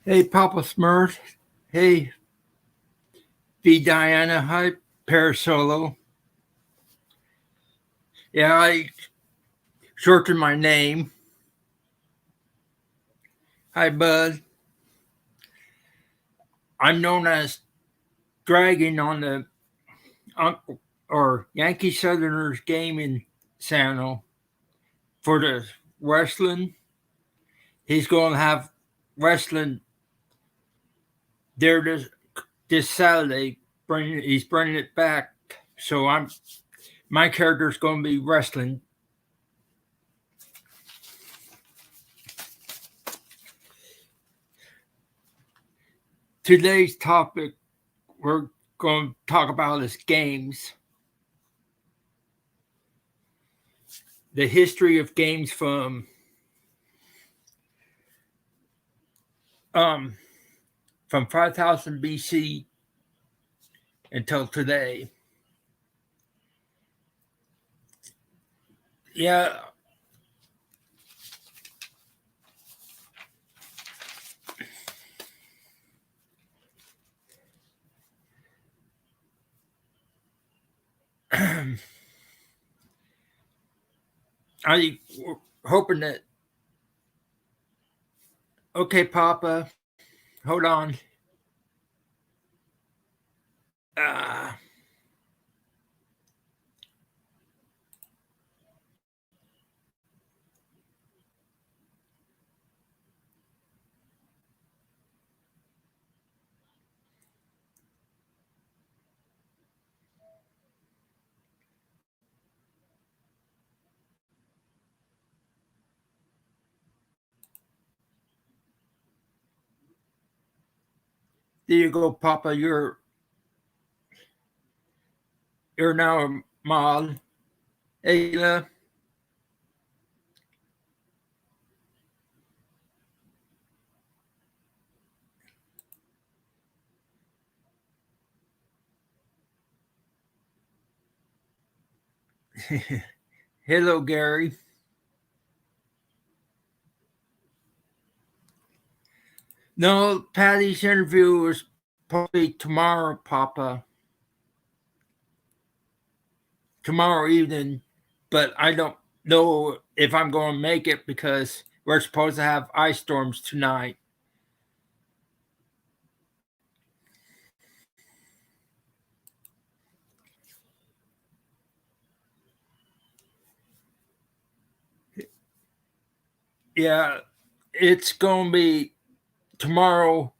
Hey, Papa Smurf. Hey, V Diana. Hi, Parasolo. Yeah, I shortened my name. Hi, Bud. I'm known as Dragon on the Uncle or Yankee Southerners gaming channel for the wrestling. He's going to have wrestling there this Saturday. He's bringing it back. So my character's going to be wrestling. Today's topic we're going to talk about is games. The history of games from 5000 BC until today. Yeah. I'm hoping that. Okay, Papa, hold on. Uh, there you go, Papa. You're now a mod. Ayla. Hello, Gary. No, Patty's interview is probably tomorrow, Papa. Tomorrow evening, but I don't know if I'm going to make it because we're supposed to have ice storms tonight. Yeah, it's going to be tomorrow,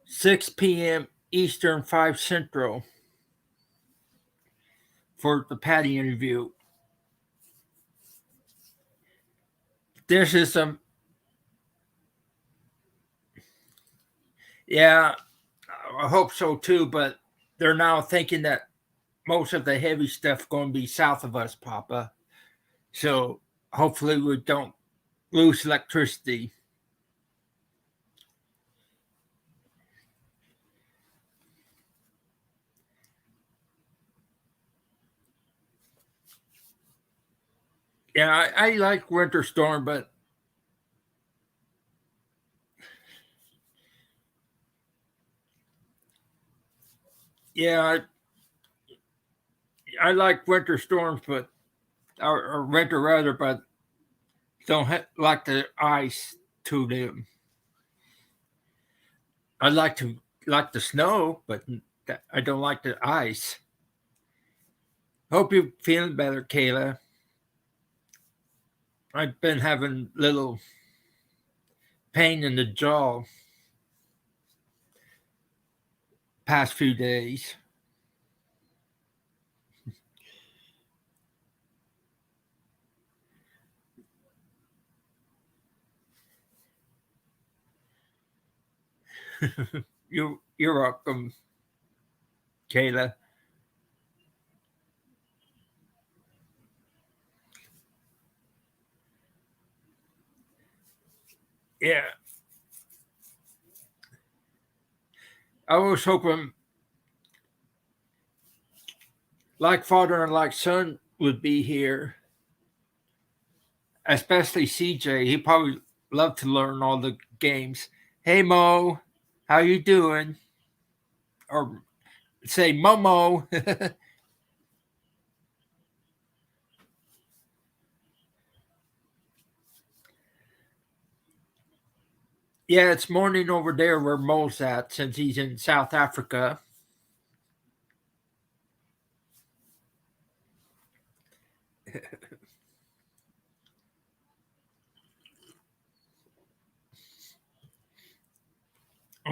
6 p.m. Eastern, 5 Central for the Patty interview. This is yeah, I hope so too, but they're now thinking that most of the heavy stuff going to be south of us, Papa. So hopefully we don't lose electricity. Yeah, I like Winter Storm, but yeah, I like winter storms, but or winter weather, but don't like the ice to them. I like the snow, but I don't like the ice. Hope you're feeling better, Kayla. I've been having little pain in the jaw past few days. You're welcome, Kayla. Yeah, I was hoping like father and like son would be here, especially CJ. He probably love to learn all the games. Hey Mo, how you doing? Or say Momo. Yeah, it's morning over there where Mo's at since he's in South Africa.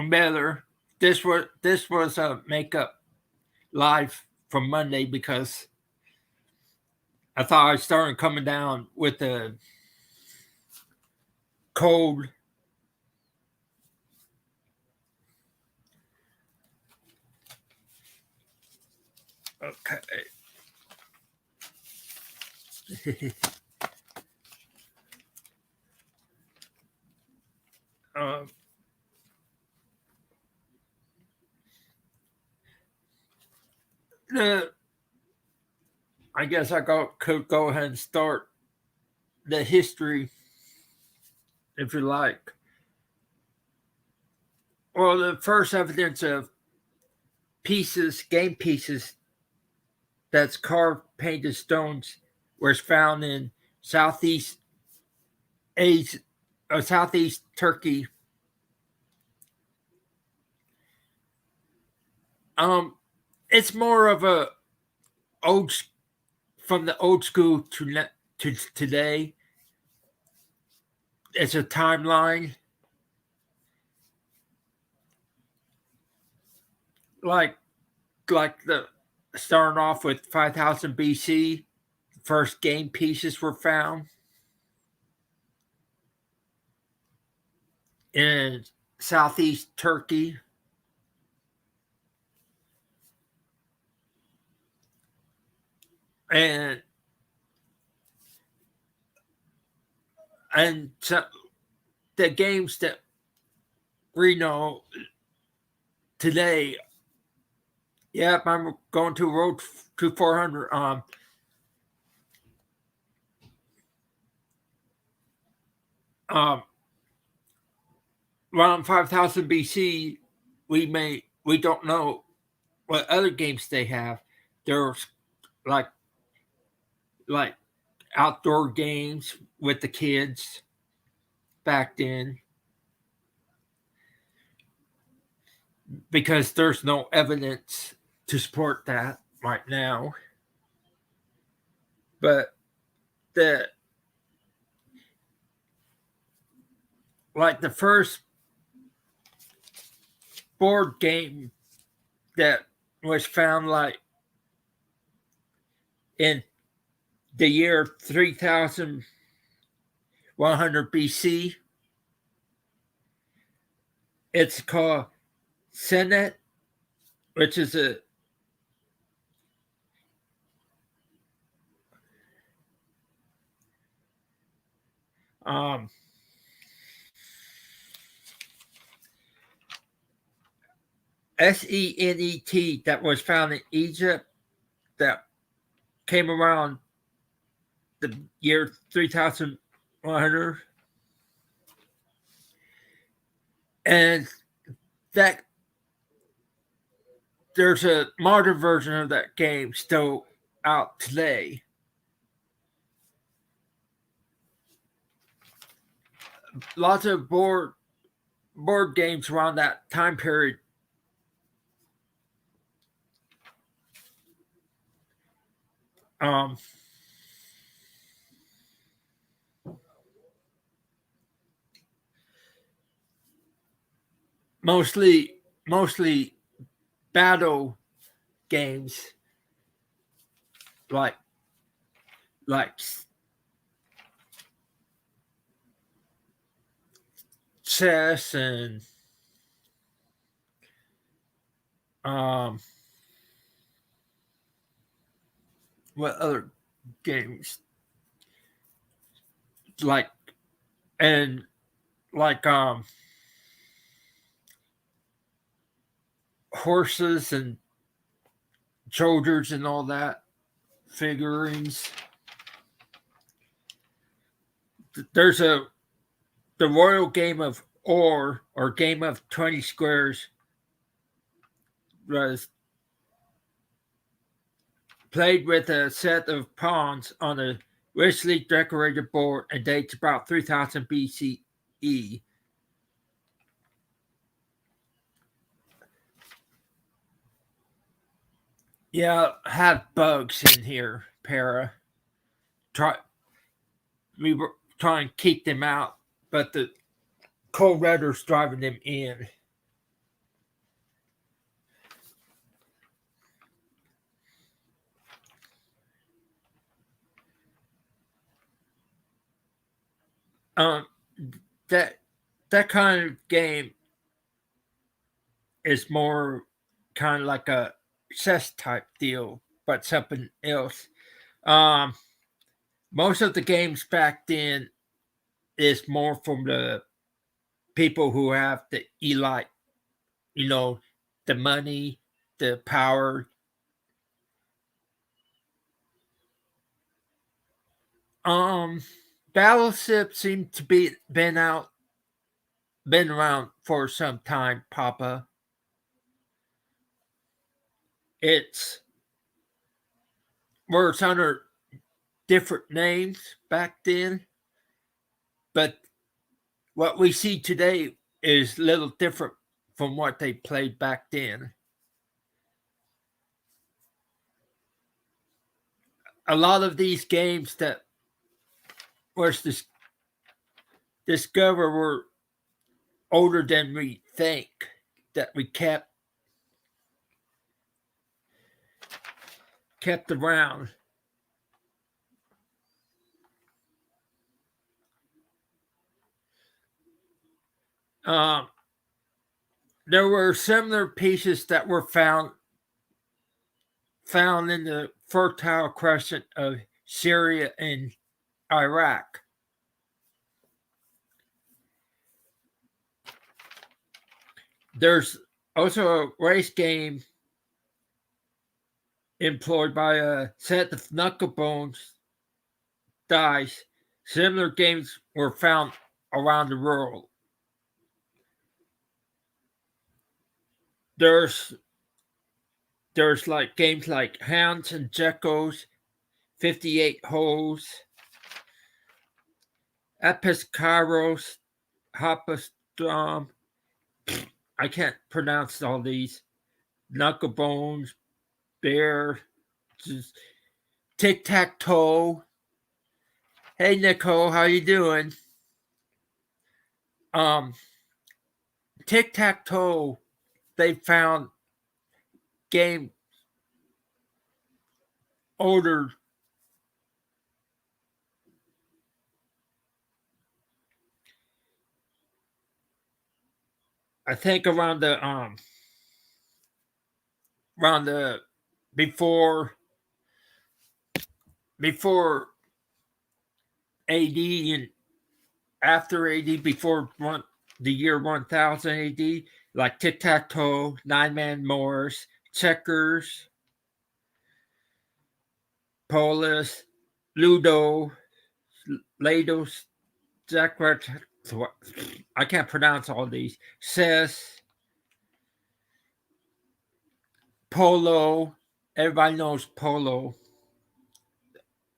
Better. This was a makeup live from Monday because I thought I started coming down with a cold. Okay. um, the I guess could go ahead and start the history if you like. Well, the first evidence of game pieces that's carved painted stones was found in Southeast Asia, Southeast Turkey. Um, it's more of a old from the old school to today. It's a timeline like the starting off with 5000 BC. First game pieces were found in Southeast Turkey. And so the games that we know today. Yep, I'm going to road to 400. Um, around 5000 BC, we don't know what other games they have. There's like like outdoor games with the kids back then because there's no evidence to support that right now. But the the first board game that was found in the year 3100 BC. It's called Senate, which is a um, Senet that was found in Egypt that came around the year 3100. And that there's a modern version of that game still out today. Lots of board games around that time period. Um, mostly battle games like like chess and um what other games like and like horses and soldiers and all that figurines. There's a the royal game of or game of 20 squares was played with a set of pawns on a richly decorated board and dates about 3000 BCE. Yeah, have bugs in here, Para. We were trying to keep them out, but the cold weather's driving them in. Um, that kind of game is more kind of like a chess type deal, but something else. Um, Most of the games back then is more from the people who have the elite, you know, the money, the power. Um, Battleship seem to be been around for some time, Papa. It's works under different names back then, but what we see today is a little different from what they played back then. A lot of these games that was discovered were older than we think, that we kept around. Um, there were similar pieces that were found in the Fertile Crescent of Syria and Iraq. There's also a race game employed by a set of knucklebones dice. Similar games were found around the world. There's like games like Hounds and Geckos, 58 Holes, Episcaros, Hopastrom. I can't pronounce all these. Knucklebones, Bear, Tic Tac Toe. Hey Nicole, how you doing? Um, Tic Tac Toe. They found game older. I think around the before AD and after AD, before the year 1000 AD, like tic tac toe, nine man Morris, checkers, polis, ludo, lados, Jacquard. I can't pronounce all these. Cess, polo. Everybody knows polo.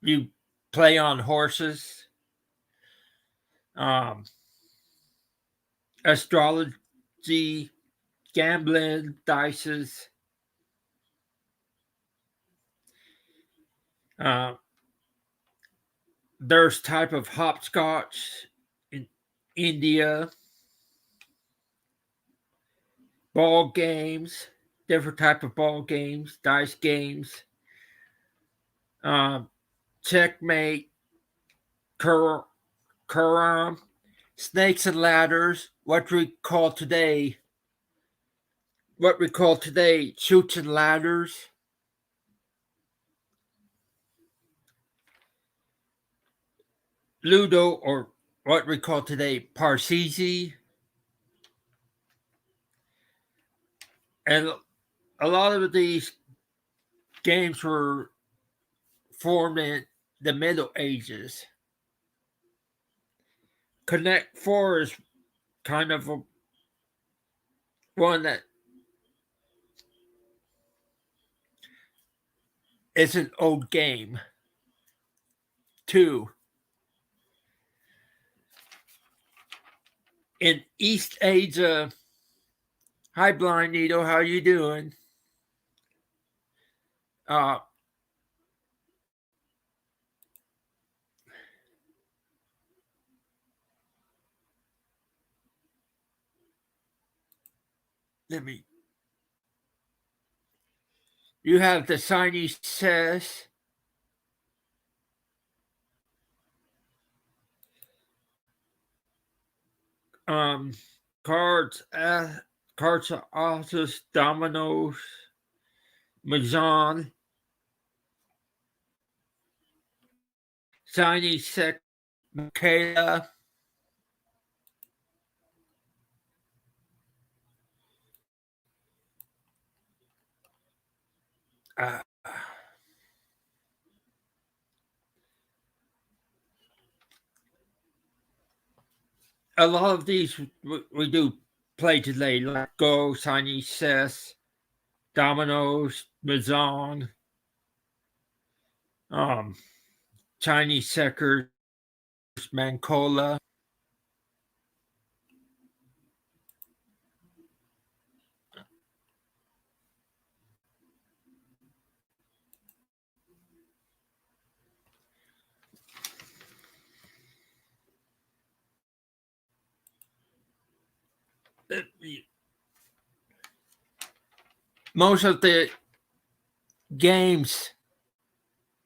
You play on horses. Um, Astrology, gambling, dices. Uh, there's type of hopscotch in India. Ball games, different type of ball games, dice games. Checkmate, Quran, snakes and ladders. What we call today, shoots and ladders. Ludo, or what we call today, Parseesi. And a lot of these games were formed in the Middle Ages. Connect 4 is kind of one that is an old game. 2. In East Asia. Hi, Blind Needle. How you doing? You have the Chinese chess. Cards, office, dominoes, Mahjong, Chinese check, Michaela. A lot of these we do play today, like Go, Chinese chess, dominoes, Mahjong, Chinese checkers, Mancola. Most of the games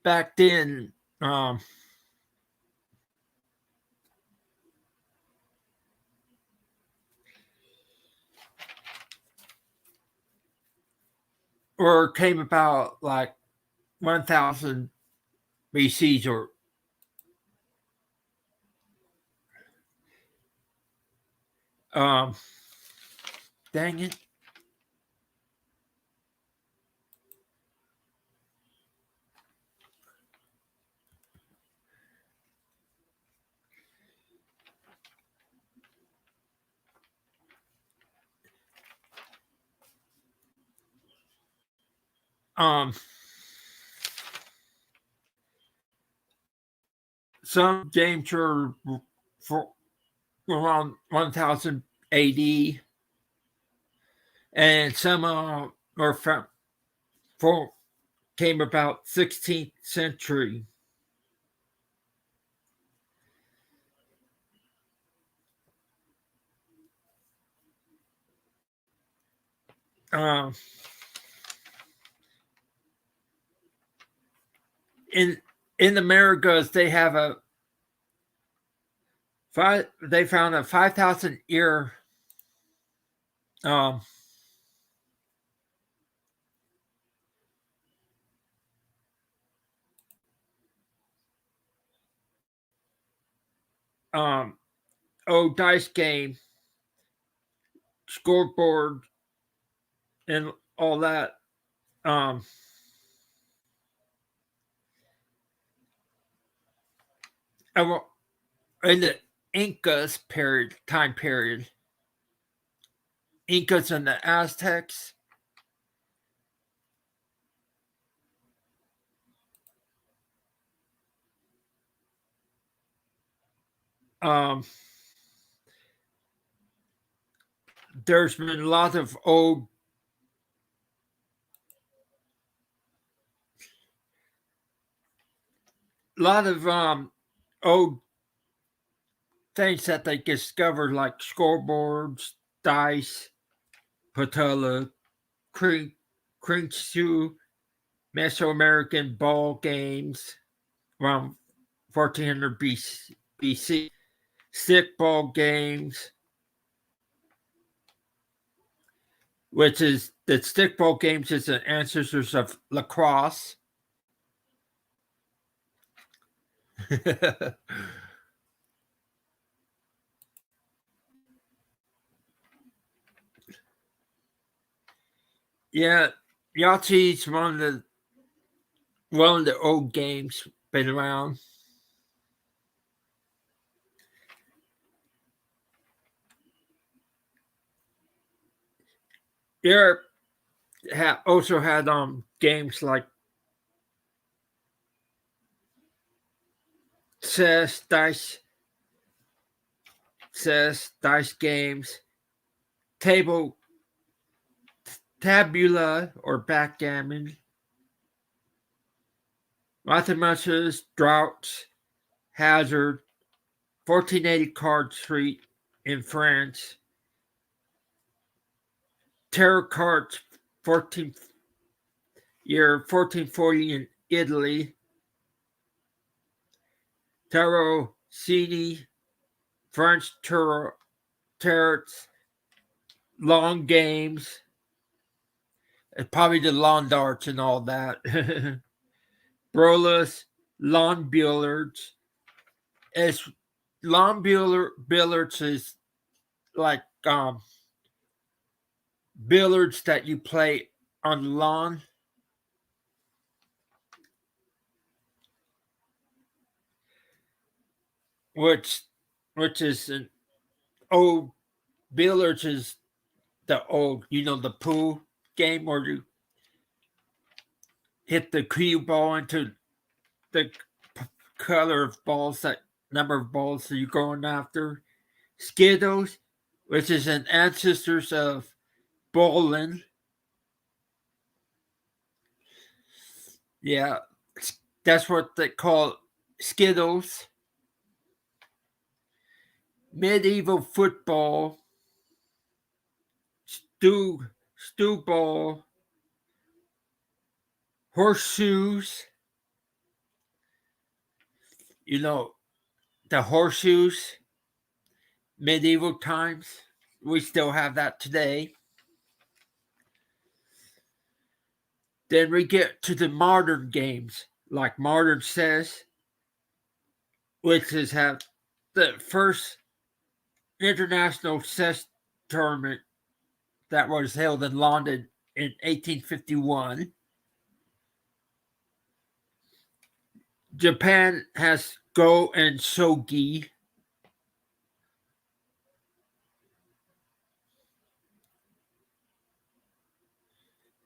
back then or came about like 1000 BCs or dang it. Some games were for around 1000 AD, and some were from came about 16th century. In Americas, they have they found a 5,000 year old dice game, scoreboard, and all that. In the Incas time period, Incas and the Aztecs. There's been a lot of old old things that they discovered, like scoreboards, dice, patella, Kringshu, Mesoamerican ball games around 1400 BC, stickball games, which is the stickball games is the ancestors of lacrosse. Yeah, Yahtzee's one of the old games been around. Europe also had games like chess, dice games, table tabula or backgammon, mathematics, droughts, hazard, 1480 card street in France, tarot cards, 1440 in Italy, tarocini, French tarots, long games, and probably the lawn darts and all that. Brolas, lawn billiards. It's billiards is like billiards that you play on the lawn. Which is an old billiards is the old, the pool game where you hit the cue ball into the color of balls, that number of balls that you're going after. Skittles, which is an ancestors of bowling. Yeah, that's what they call Skittles. Medieval football, stew ball, horseshoes. The horseshoes, medieval times. We still have that today. Then we get to the modern games, like Modern Chess, which is have the first international chess tournament that was held in London in 1851. Japan has Go and Shogi.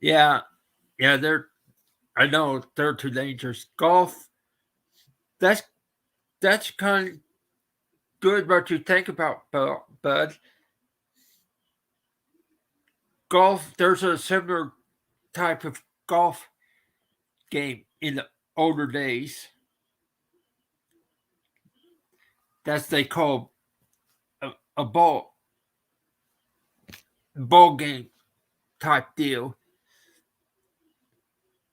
Yeah, I know they're too dangerous. Golf, that's kind of good what you think about, Bud. Golf, there's a similar type of golf game in the older days. That's they call a ball game type deal.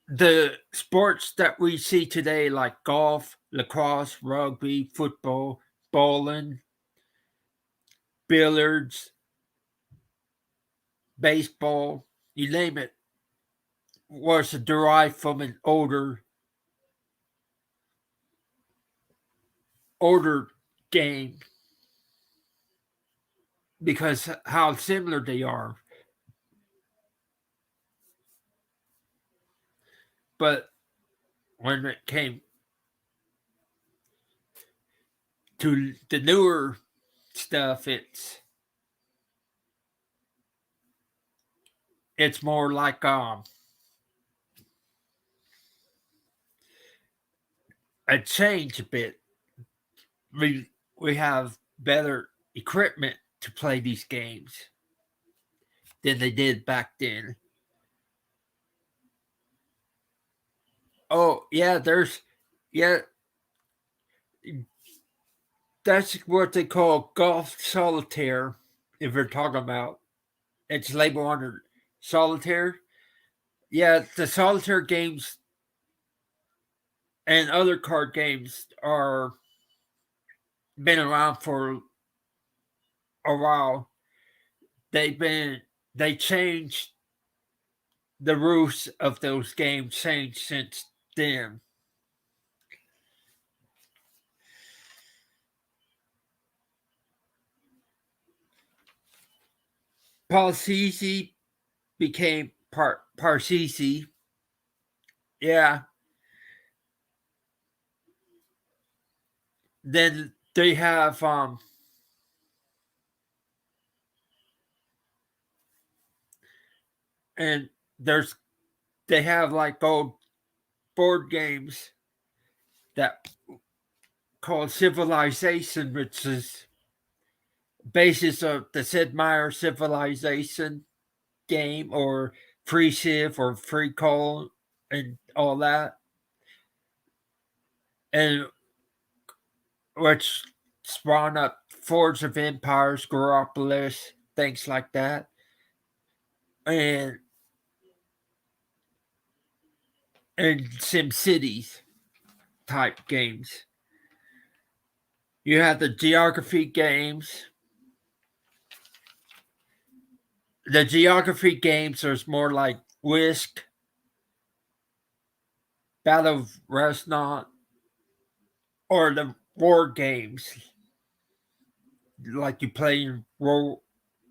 The sports that we see today, like golf, lacrosse, rugby, football, bowling, billiards, baseball, you name it, was derived from an older game because how similar they are. But when it came to the newer stuff, it's more like a change a bit. We have better equipment to play these games than they did back then. Oh yeah, yeah, that's what they call golf solitaire. If we're talking about, it's labeled under solitaire. Yeah, the solitaire games and other card games are been around for a while. They changed the rules of those games changed since then. Parsisi became Parsisi. Yeah. Then they have And they have like old board games that called Civilization, which is basis of the Sid Meier Civilization game, or Free Civ or Free Call and all that. And which spawned up Forge of Empires, Garopolis, things like that. And Sim Cities type games. You have the geography games. The geography games are more like Whisk, Battle of Resnant, or the war games, like you play in World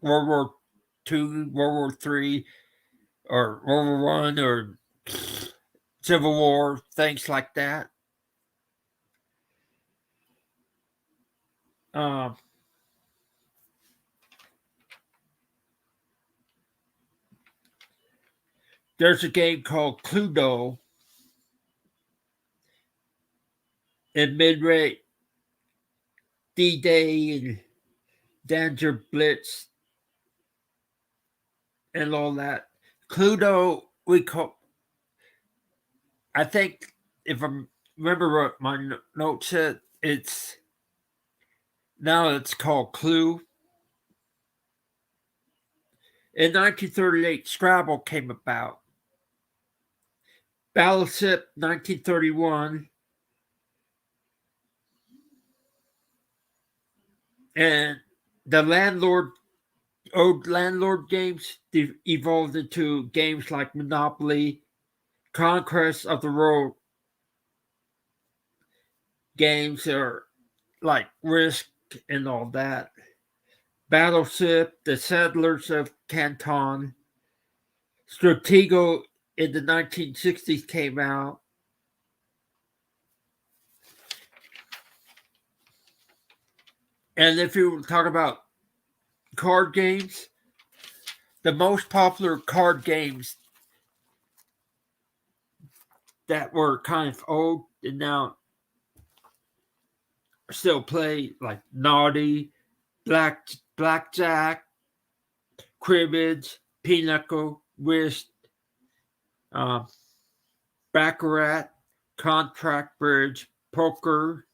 War II, World War III, or World War One, or Civil War, things like that. Um, there's a game called Cluedo and Mid-Rate, D-Day, and Danger Blitz, and all that. Cluedo, I think, if I remember what my note said, it's called Clue. In 1938, Scrabble came about. Battleship, 1931. And the old landlord games evolved into games like Monopoly, Conquest of the World games, or like Risk and all that. Battleship, The Settlers of Canton, Stratego in the 1960s came out. And if you talk about card games, the most popular card games that were kind of old and now still play, like Naughty, Blackjack, Cribbage, Pinochle, Whist, uh, Baccarat, Contract Bridge, Poker,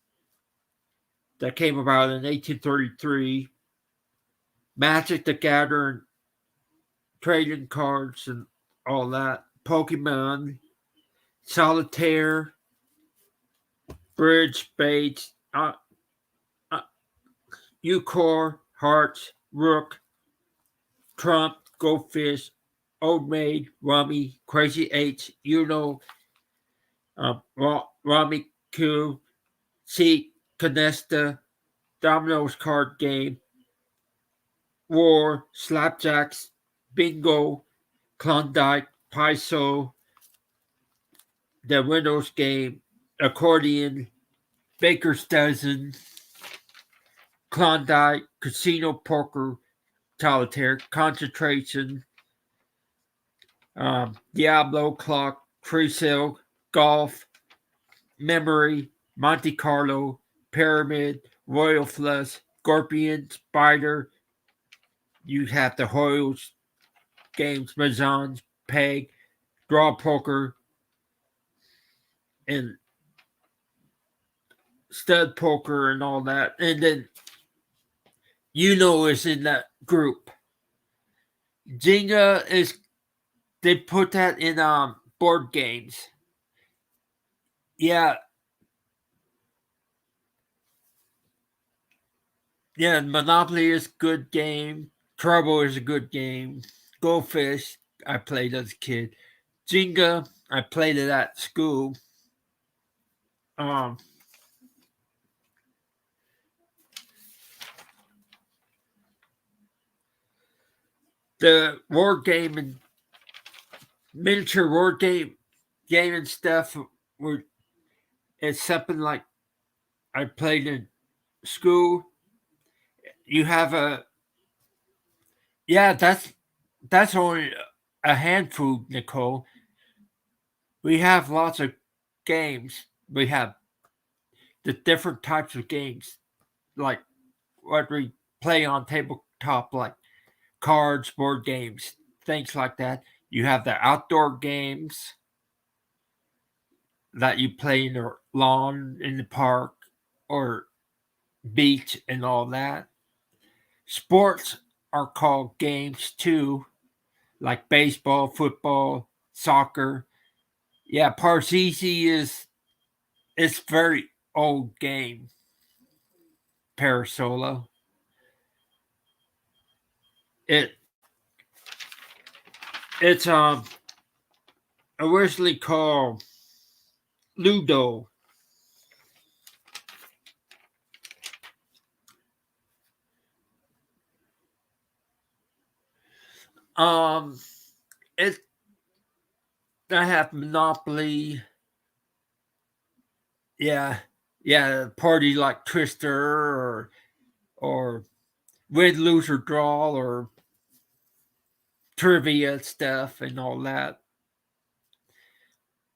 that came about in 1833, Magic the Gathering, trading cards, and all that, Pokemon, Solitaire, Bridge, Spades, Euchre, Hearts, Rook, Trump, Goldfish, Old Maid, Rummy, Crazy Eights, Rummy Q, Seek, Canesta, Dominoes card game, War, Slapjacks, Bingo, Klondike, Paiso, the Windows game, Accordion, Baker's Dozen, Klondike, Casino Poker, Solitaire, Concentration, Diablo, Clock, Free Sale, Golf, Memory, Monte Carlo, Pyramid, Royal Flush, Scorpion, Spider. You have the Hoyles games, Mazons, Peg, Draw Poker, and Stud Poker, and all that. And then is in that group. Jenga they put that in board games. Yeah. Yeah, Monopoly is a good game. Trouble is a good game. Goldfish, I played as a kid. Jenga, I played it at school. The war game and miniature war game and stuff it's something like I played in school. You have that's only a handful, Nicole. We have lots of games. We have the different types of games, like what we play on tabletop, like cards, board games, things like that. You have the outdoor games that you play in the lawn, in the park, or beach, and all that. Sports are called games too, like baseball, football, soccer. Yeah, Parcheesi is it's very old game. Parasolo. It it's originally called Ludo. Um, it I have Monopoly. Yeah, yeah, party like Twister or Win, Lose or Draw or trivia stuff and all that.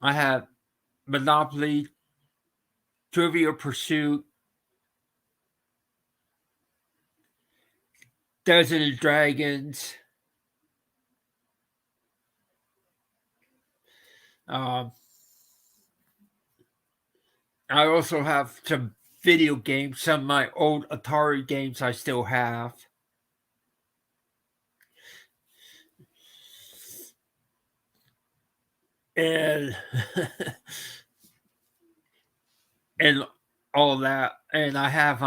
I have Monopoly, Trivia Pursuit, Dungeons and Dragons. Um, I also have some video games. Some of my old Atari games I still have. And and all that. And I have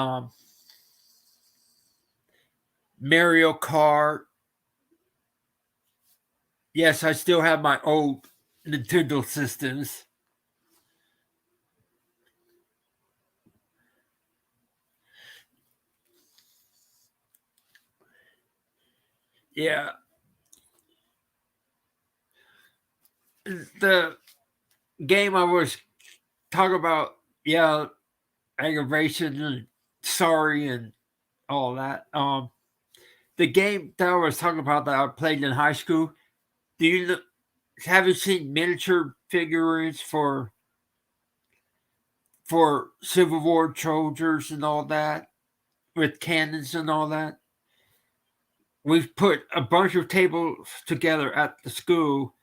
Mario Kart. Yes, I still have my old Nintendo systems. Yeah. The game I was talking about, yeah, aggravation and sorry and all that. The game that I was talking about that I played in high school. Do you have you seen miniature figurines for Civil War soldiers and all that with cannons and all that? We've put a bunch of tables together at the school,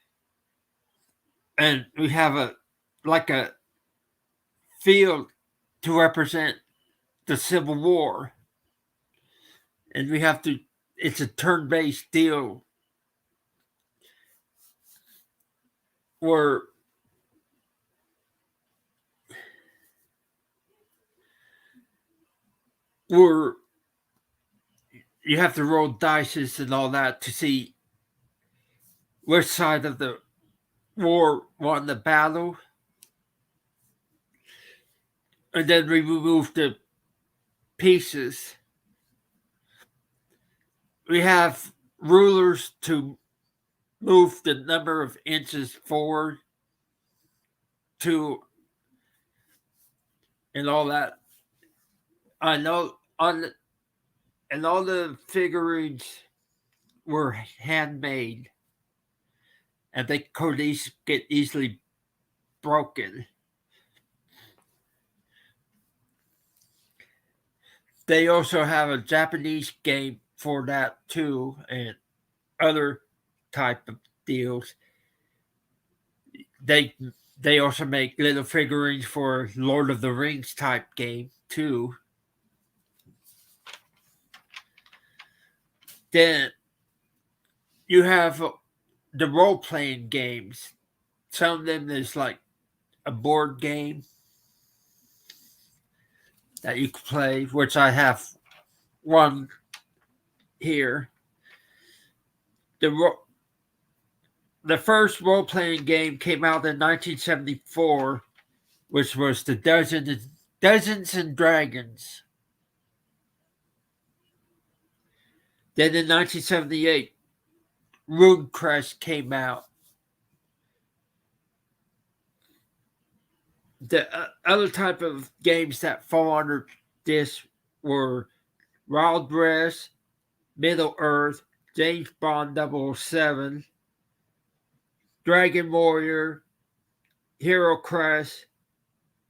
and we have a like a field to represent the Civil War, and we have to. It's a turn-based deal where where you have to roll dice and all that to see which side of the war won the battle, and then we remove the pieces. We have rulers to move the number of inches forward to and all that. I know and all the figurines were handmade, and they could get easily broken. They also have a Japanese game for that too, and other type of deals. They they also make little figurines for Lord of the Rings type game too. Then you have the role playing games. Some of them is like a board game that you can play, which I have one here. The the first role playing game came out in 1974, which was the Dungeons and Dragons. Then in 1978, Rune Crest came out. The other type of games that fall under this were Wild West, Middle Earth, James Bond 007, Dragon Warrior, Hero Crest,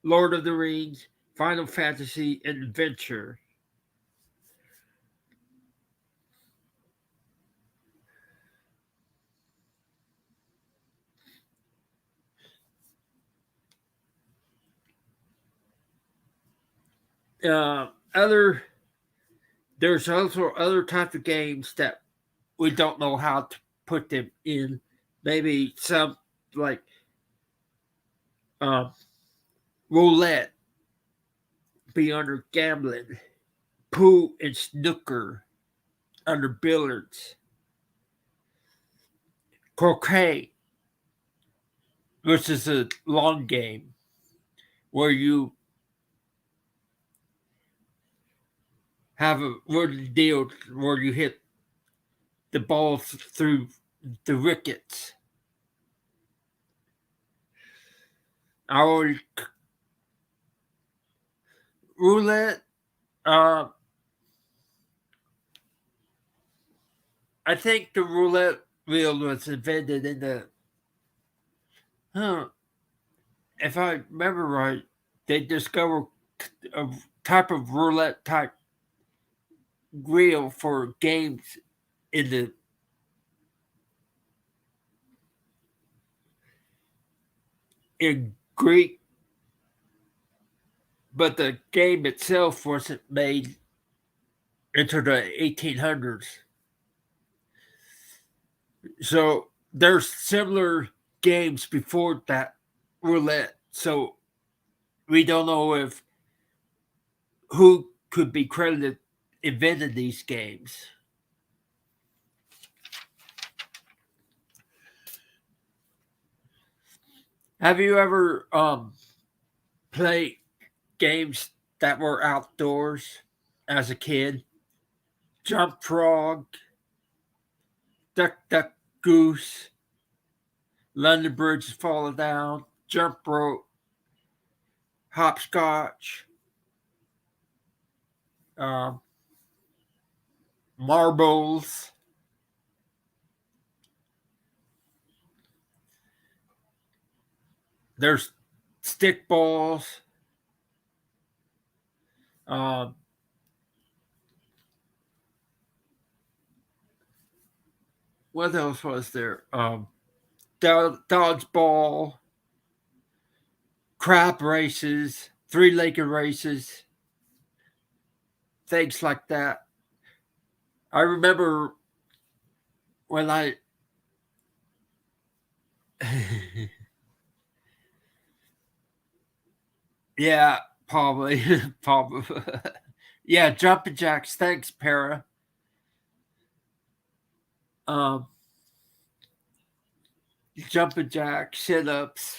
Lord of the Rings, Final Fantasy, and Adventure. Other There's also other types of games that we don't know how to put them in. Maybe some like um, roulette be under gambling, pool and snooker under billiards, croquet, which is a long game where you have a wooden deal where you hit the ball through the wickets. Our roulette, uh, I think the roulette wheel was invented in the, huh, if I remember right, they discovered a type of roulette type wheel for games in the in Greek, but the game itself wasn't made until the 1800s. So there's similar games before that roulette. So we don't know if who could be credited invented these games. Have you ever played games that were outdoors as a kid? Jump frog, duck duck goose, London Bridge is falling down, jump rope, hopscotch, um, marbles. There's stick balls. Um, what else was there? Dodgeball, crab races, three-legged races, things like that. I remember when I yeah, probably probably yeah, jumping jacks. Thanks, Para. Um, jumping jacks, sit ups,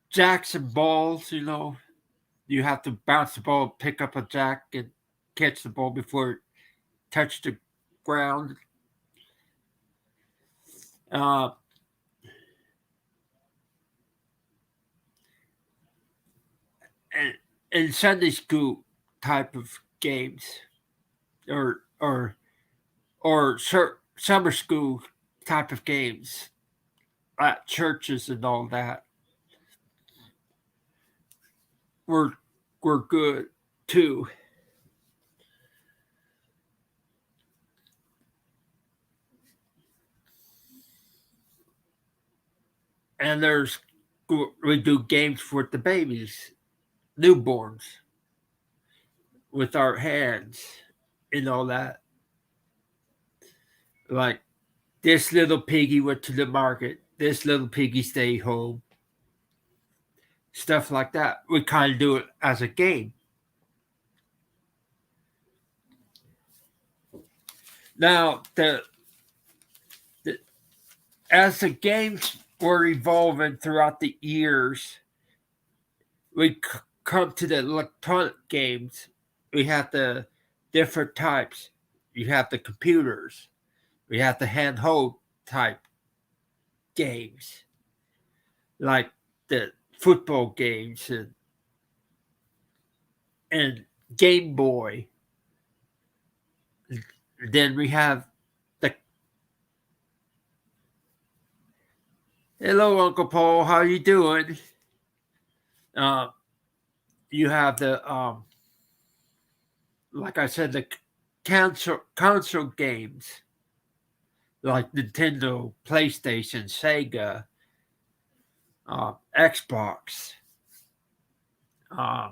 jacks and balls. You have to bounce the ball, pick up a jack, and catch the ball before it touched the ground. Uh, and, and Sunday school type of games, or or summer school type of games at churches and all that were were good too. And we do games for the babies, newborns, with our hands and all that. Like this little piggy went to the market. This little piggy stayed home. Stuff like that. We kind of do it as a game. Now, the as the games were evolving throughout the years, we come to the electronic games. We have the different types. You have the computers. We have the handheld type games, like the football games and Game Boy. Then we have the Hello, Uncle Paul. How you doing? Uh, you have the like I said, the console games like Nintendo, PlayStation, Sega, Xbox. Uh,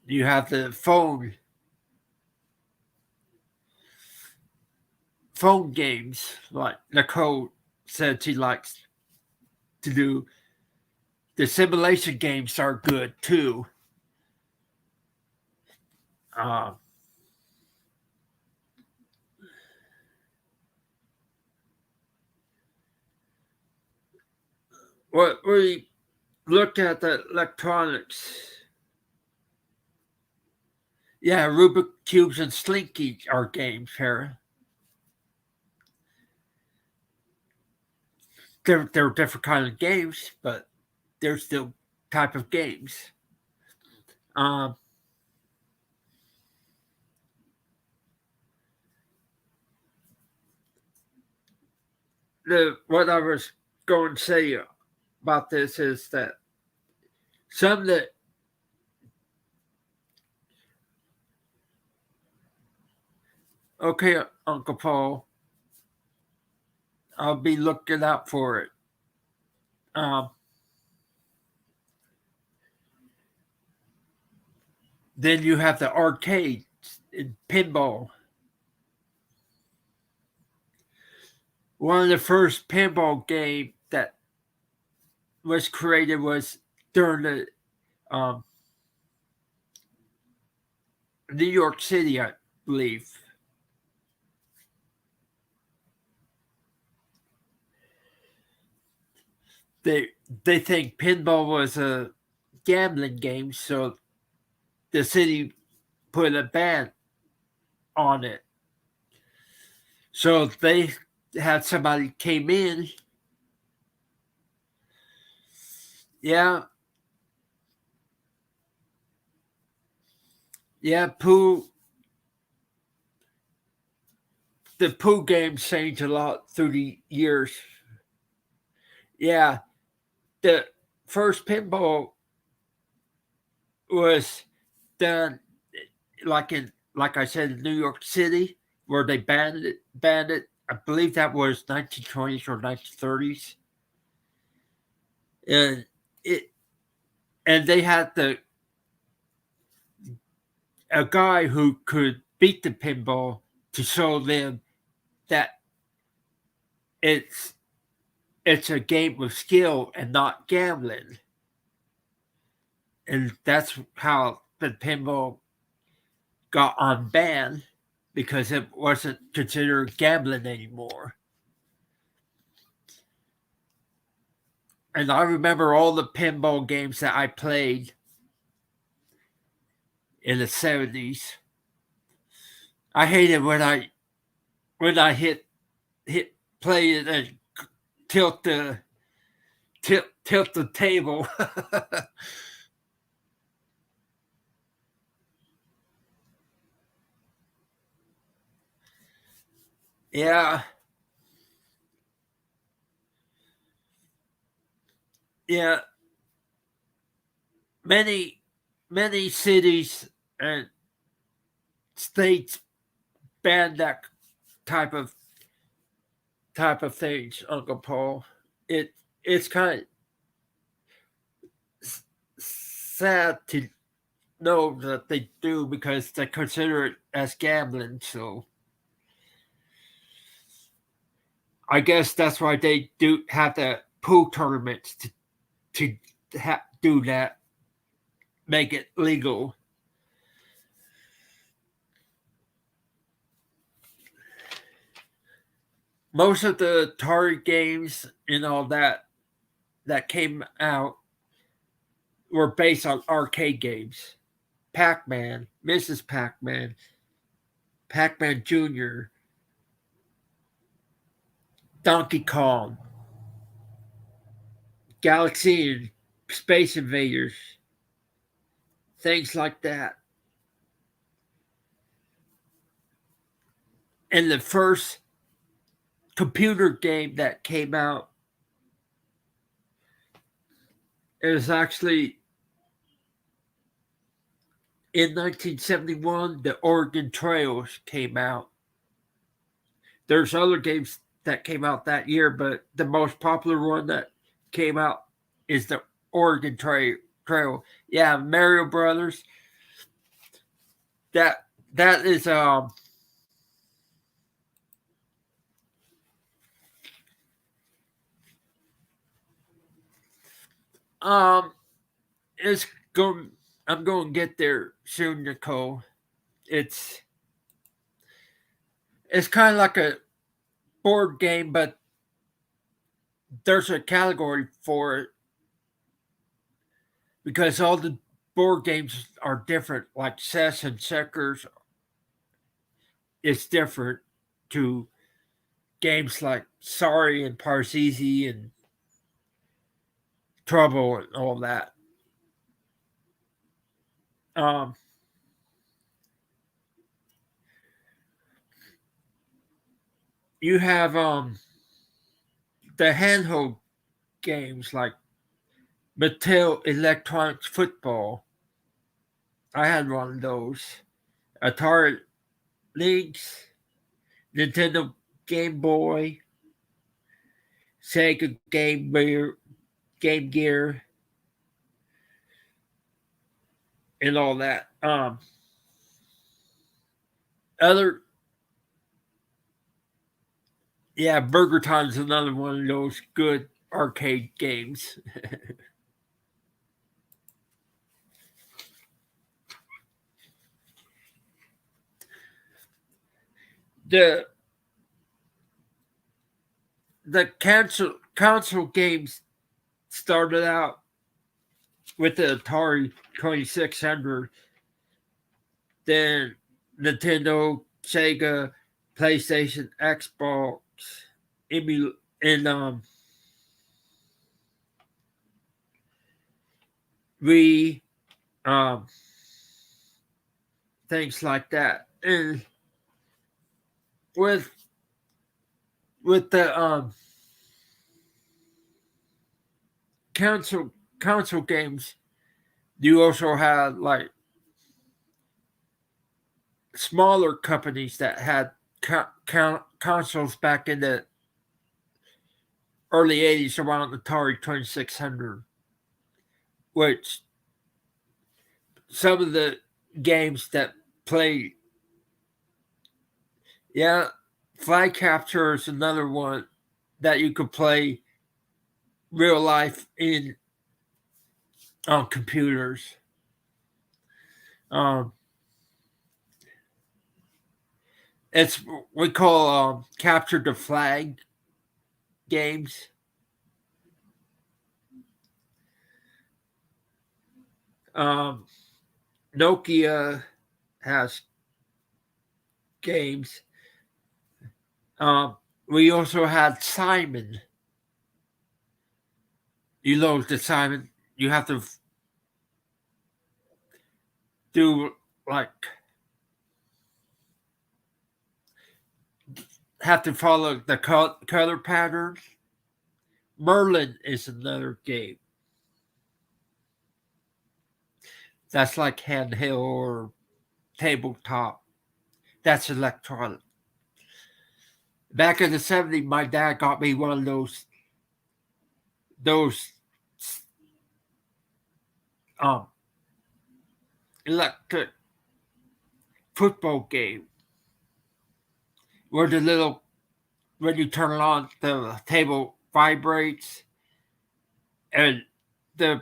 you have the phone games like Nicole said she likes to do. The simulation games are good too. Uh, what we look at the electronics. Yeah, Rubik cubes and Slinky are games, Sarah. They're different kind of games, but they're still type of games. Um, the what I was going to say about this is that some that okay, Uncle Paul, I'll be looking out for it. Um, then you have the arcade in pinball. One of the first pinball game that was created was during the um, New York City, I believe. They they think pinball was a gambling game, so the city put a ban on it. So they had somebody came in. Yeah, yeah, pool. The pool game changed a lot through the years. Yeah, the first pinball was done like I said in New York City, where they banned it. Banned it. I believe that was 1920s or 1930s, and it and they had a guy who could beat the pinball to show them that it's it's a game of skill and not gambling. And that's how the pinball got on ban because it wasn't considered gambling anymore. And I remember all the pinball games that I played in the 70s. I hated when I hit play it and tilt the tilt the table. Yeah, yeah. Many many cities and states banned that type of things, Uncle Paul. It it's kind of sad to know that they do because they consider it as gambling. So I guess that's why they do have the pool tournaments to do that, make it legal. Most of the Atari games and all that came out were based on arcade games. Pac-Man, Mrs. Pac-Man, Pac-Man Jr., Donkey Kong, Galaxy and Space Invaders, things like that. And the first computer game that came out It was actually in 1971, the Oregon Trails came out. There's other games that came out that year, but the most popular one that came out is the Oregon Trail. Yeah, Mario Brothers. That is um it's going. I'm going to get there soon, Nicole. It's it's kind of like a board game, but there's a category for it because all the board games are different. Like chess and checkers, it's different to games like Sorry and Parcheesi and Trouble and all that. Um, you have the handheld games like Mattel Electronics Football. I had one of those. Atari Lynx, Nintendo Game Boy, Sega Game Gear, and all that. Other Yeah, Burger Time's another one of those good arcade games. the the console games started out with the Atari 2600, then Nintendo, Sega, PlayStation, Xbox, and we um things like that. And with the console games, you also had like smaller companies that had consoles back in the early 80s around Atari 2600, which some of the games that play, yeah, Flag Capture is another one that you could play real life in on computers. Um, it's we call capture the flag games. Um, Nokia has games. We also had Simon. You load the Simon. You have to do like have to follow the color patterns. Merlin is another game that's like handheld or tabletop. That's electronic. Back in the '70s, my dad got me one of those um electric football game where the little when you turn it on, the table vibrates and the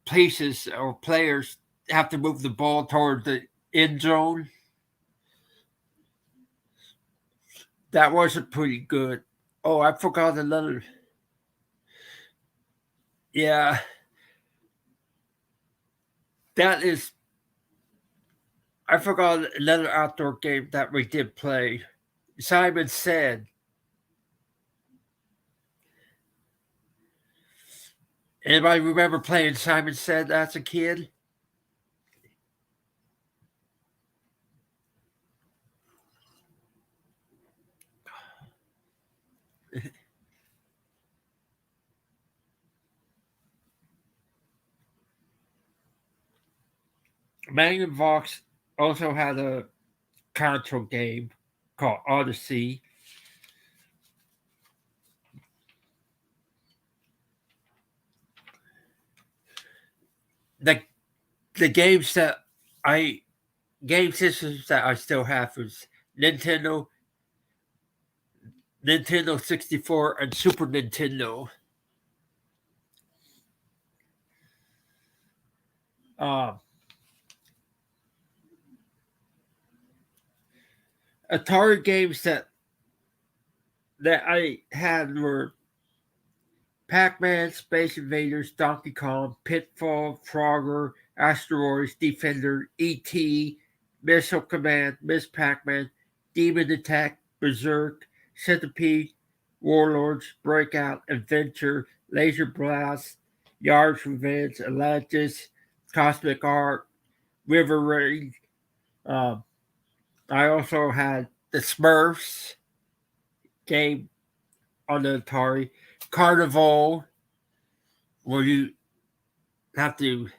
places or players have to move the ball toward the end zone. That wasn't pretty good. Oh, I forgot another. Yeah, that is. I forgot another outdoor game that we did play. Simon Said. Anybody remember playing Simon Said as a kid? Magnavox also had a console game called Odyssey. The the games that I game systems that I still have is Nintendo, Nintendo 64, and Super Nintendo. Um, Atari games that I had were Pac-Man, Space Invaders, Donkey Kong, Pitfall, Frogger, Asteroids, Defender, E.T., Missile Command, Miss Pac-Man, Demon Attack, Berserk, Centipede, Warlords, Breakout, Adventure, Laser Blast, Yard's Revenge, Atlantis, Cosmic Art, River Raid. Um, I also had the Smurfs game on the Atari, Carnival, where you have to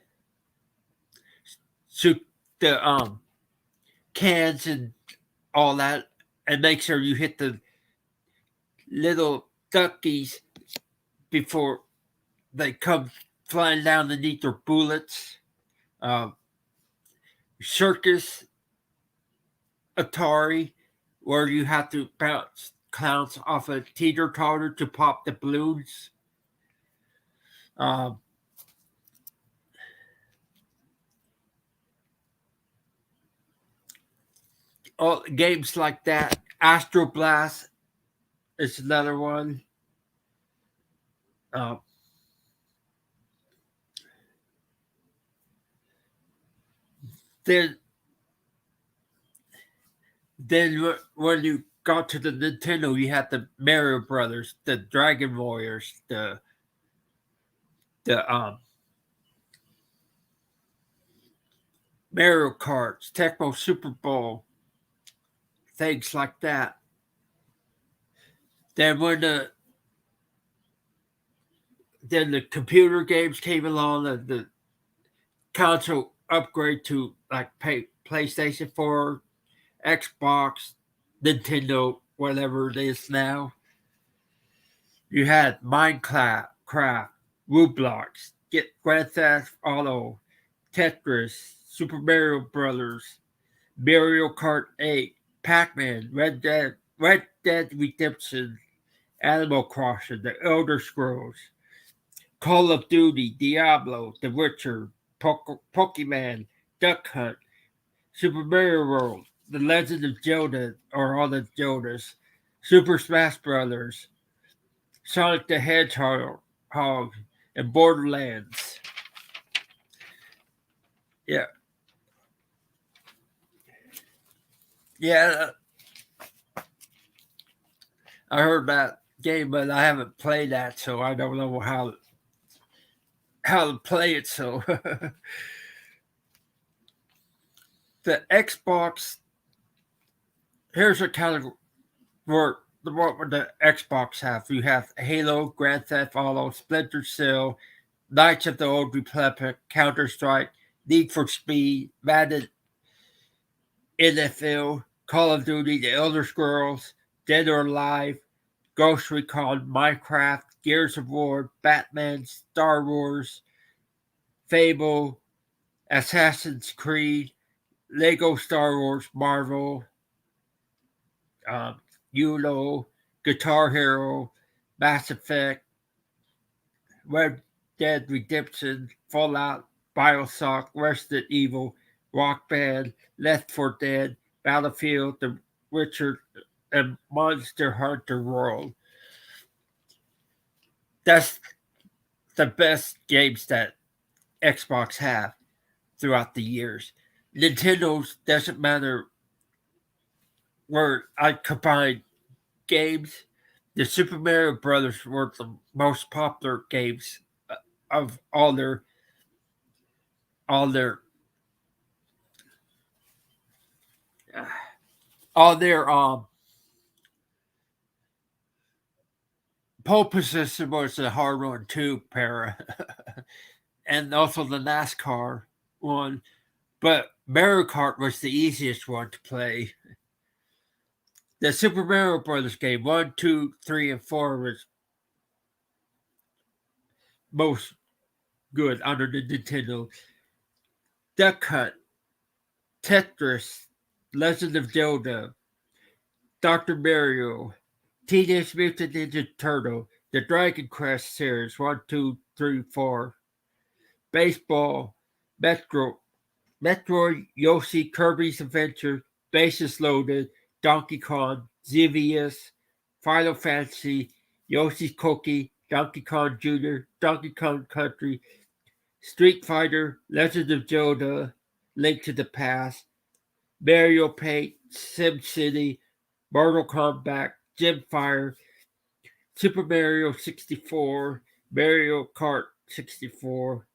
shoot the cans and all that, and make sure you hit the little duckies before they come flying down underneath their bullets. Um, Circus Atari, where you have to bounce clowns off a teeter totter to pop the balloons. Um, all games like that. Astro Blast is another one. Um, then, then when you got to the Nintendo, you had the Mario Brothers, the Dragon Warriors, the Mario Karts, Tecmo Super Bowl, things like that. Then when the computer games came along, the console upgrade to like PlayStation 4, Xbox, Nintendo, whatever it is now. You had Minecraft, Roblox, get Grand Theft Auto, Tetris, Super Mario Brothers, Mario Kart 8, Pac-Man, Red Dead Redemption, Animal Crossing, The Elder Scrolls, Call of Duty, Diablo, The Witcher, Pokemon, Duck Hunt, Super Mario World, The Legend of Zelda, or all the Zeldas, Super Smash Brothers, Sonic the Hedgehog, and Borderlands. Yeah, yeah, I heard that game, but I haven't played that, so I don't know how to play it. So the Xbox, here's a kind of what would the Xbox have? You have Halo, Grand Theft Auto, Splinter Cell, Knights of the Old Republic, Counter Strike, Need for Speed, Madden, NFL, Call of Duty, The Elder Scrolls, Dead or Alive, Ghost Recon, Minecraft, Gears of War, Batman, Star Wars, Fable, Assassin's Creed, Lego Star Wars, Marvel, um, Uno, Guitar Hero, Mass Effect, Red Dead Redemption, Fallout, Bioshock, Resident Evil, Rock Band, Left 4 Dead, Battlefield, The Witcher, and Monster Hunter World. That's the best games that Xbox have throughout the years. Nintendo's doesn't matter where I combine games. The Super Mario Brothers were the most popular games of all their all their pole position was the hard one too, para, and also the NASCAR one. But Mario Kart was the easiest one to play. The Super Mario Brothers game, 1, 2, 3, and 4 was most good under the Nintendo. Duck Hunt, Tetris, Legend of Zelda, Dr. Mario, Teenage Mutant Ninja Turtle, the Dragon Quest series, 1, 2, 3, 4, Baseball, Metroid, Yoshi, Kirby's Adventure, Bases Loaded, Donkey Kong, Xevious, Final Fantasy, Yoshi's Cookie, Donkey Kong Jr., Donkey Kong Country, Street Fighter, Legend of Zelda, Link to the Past, Mario Paint, SimCity, Mortal Kombat, Gymfire, Super Mario 64, Mario Kart 64,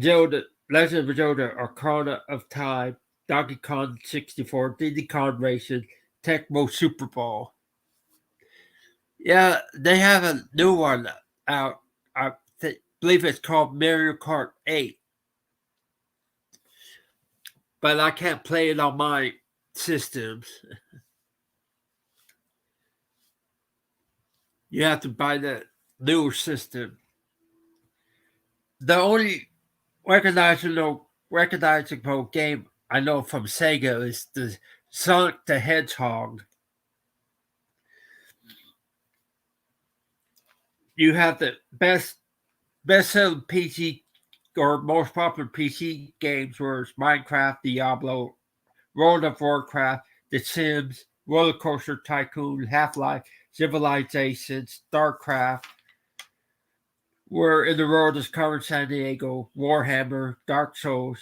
Zelda, Legend of Zelda, Ocarina of Time, Donkey Kong 64, Diddy Kong Racing, Tecmo Super Bowl. Yeah, they have a new one out. I believe it's called Mario Kart 8. But I can't play it on my systems. You have to buy the newer system. The only recognizable game I know from Sega is the Sonic the Hedgehog. You have the best-selling PC or most popular PC games were Minecraft, Diablo, World of Warcraft, The Sims, Roller Coaster Tycoon, Half-Life, Civilization, StarCraft, Where in the World is Carmen Sandiego, Warhammer, Dark Souls,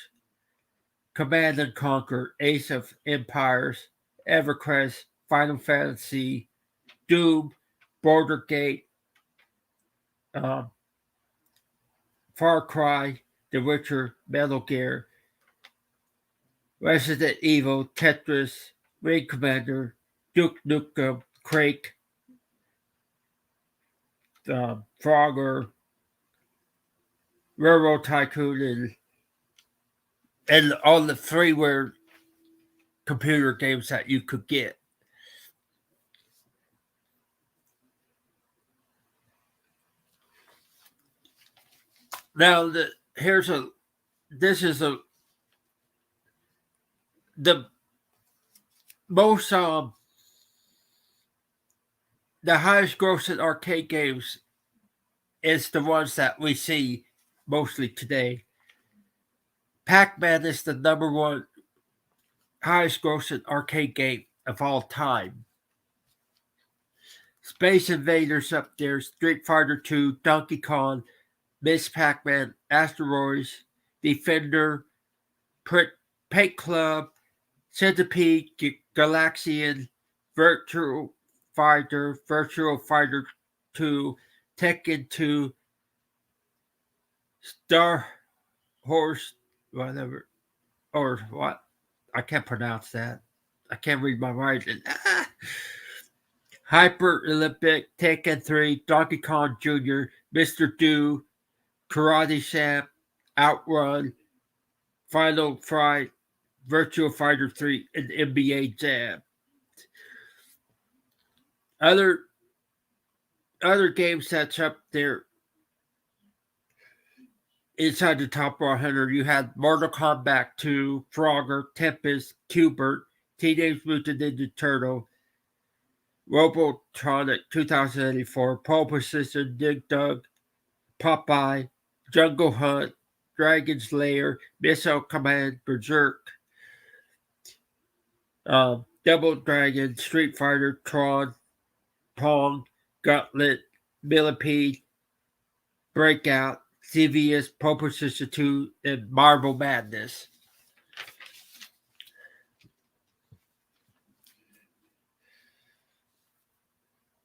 Command and Conquer, Ace of Empires, Evercrest, Final Fantasy, Doom, Border Gate, um, Far Cry, The Witcher, Metal Gear, Resident Evil, Tetris, Ring Commander, Duke Nukem, Quake, Frogger, Railroad Tycoon, and all the freeware computer games that you could get. Now, this is the most the highest grossing arcade games is the ones that we see mostly today. Pac-Man is the number one highest grossing arcade game of all time. Space Invaders up there, Street Fighter 2, Donkey Kong, Miss Pac-Man, Asteroids, Defender, Paint Club, Centipede, Galaxian, Virtual Fighter 2, Tekken 2, Star Horse, whatever, or what? I can't pronounce that. I can't read my writing. Hyper Olympic, Tekken 3, Donkey Kong Jr., Mr. Do, Karate Champ, Outrun, Final Fight, Virtual Fighter 3, and NBA Jam. Other games that's up there inside the top 100, you had Mortal Kombat 2, Frogger, Tempest, Qbert, Teenage Mutant Ninja Turtle, Robotronic 2084, Pole Position, Dig Dug, Popeye, Jungle Hunt, Dragon's Lair, Missile Command, Berserk, Double Dragon, Street Fighter, Tron, Pong, Gauntlet, Millipede, Breakout, CVS, Pole Position 2, and Marble Madness.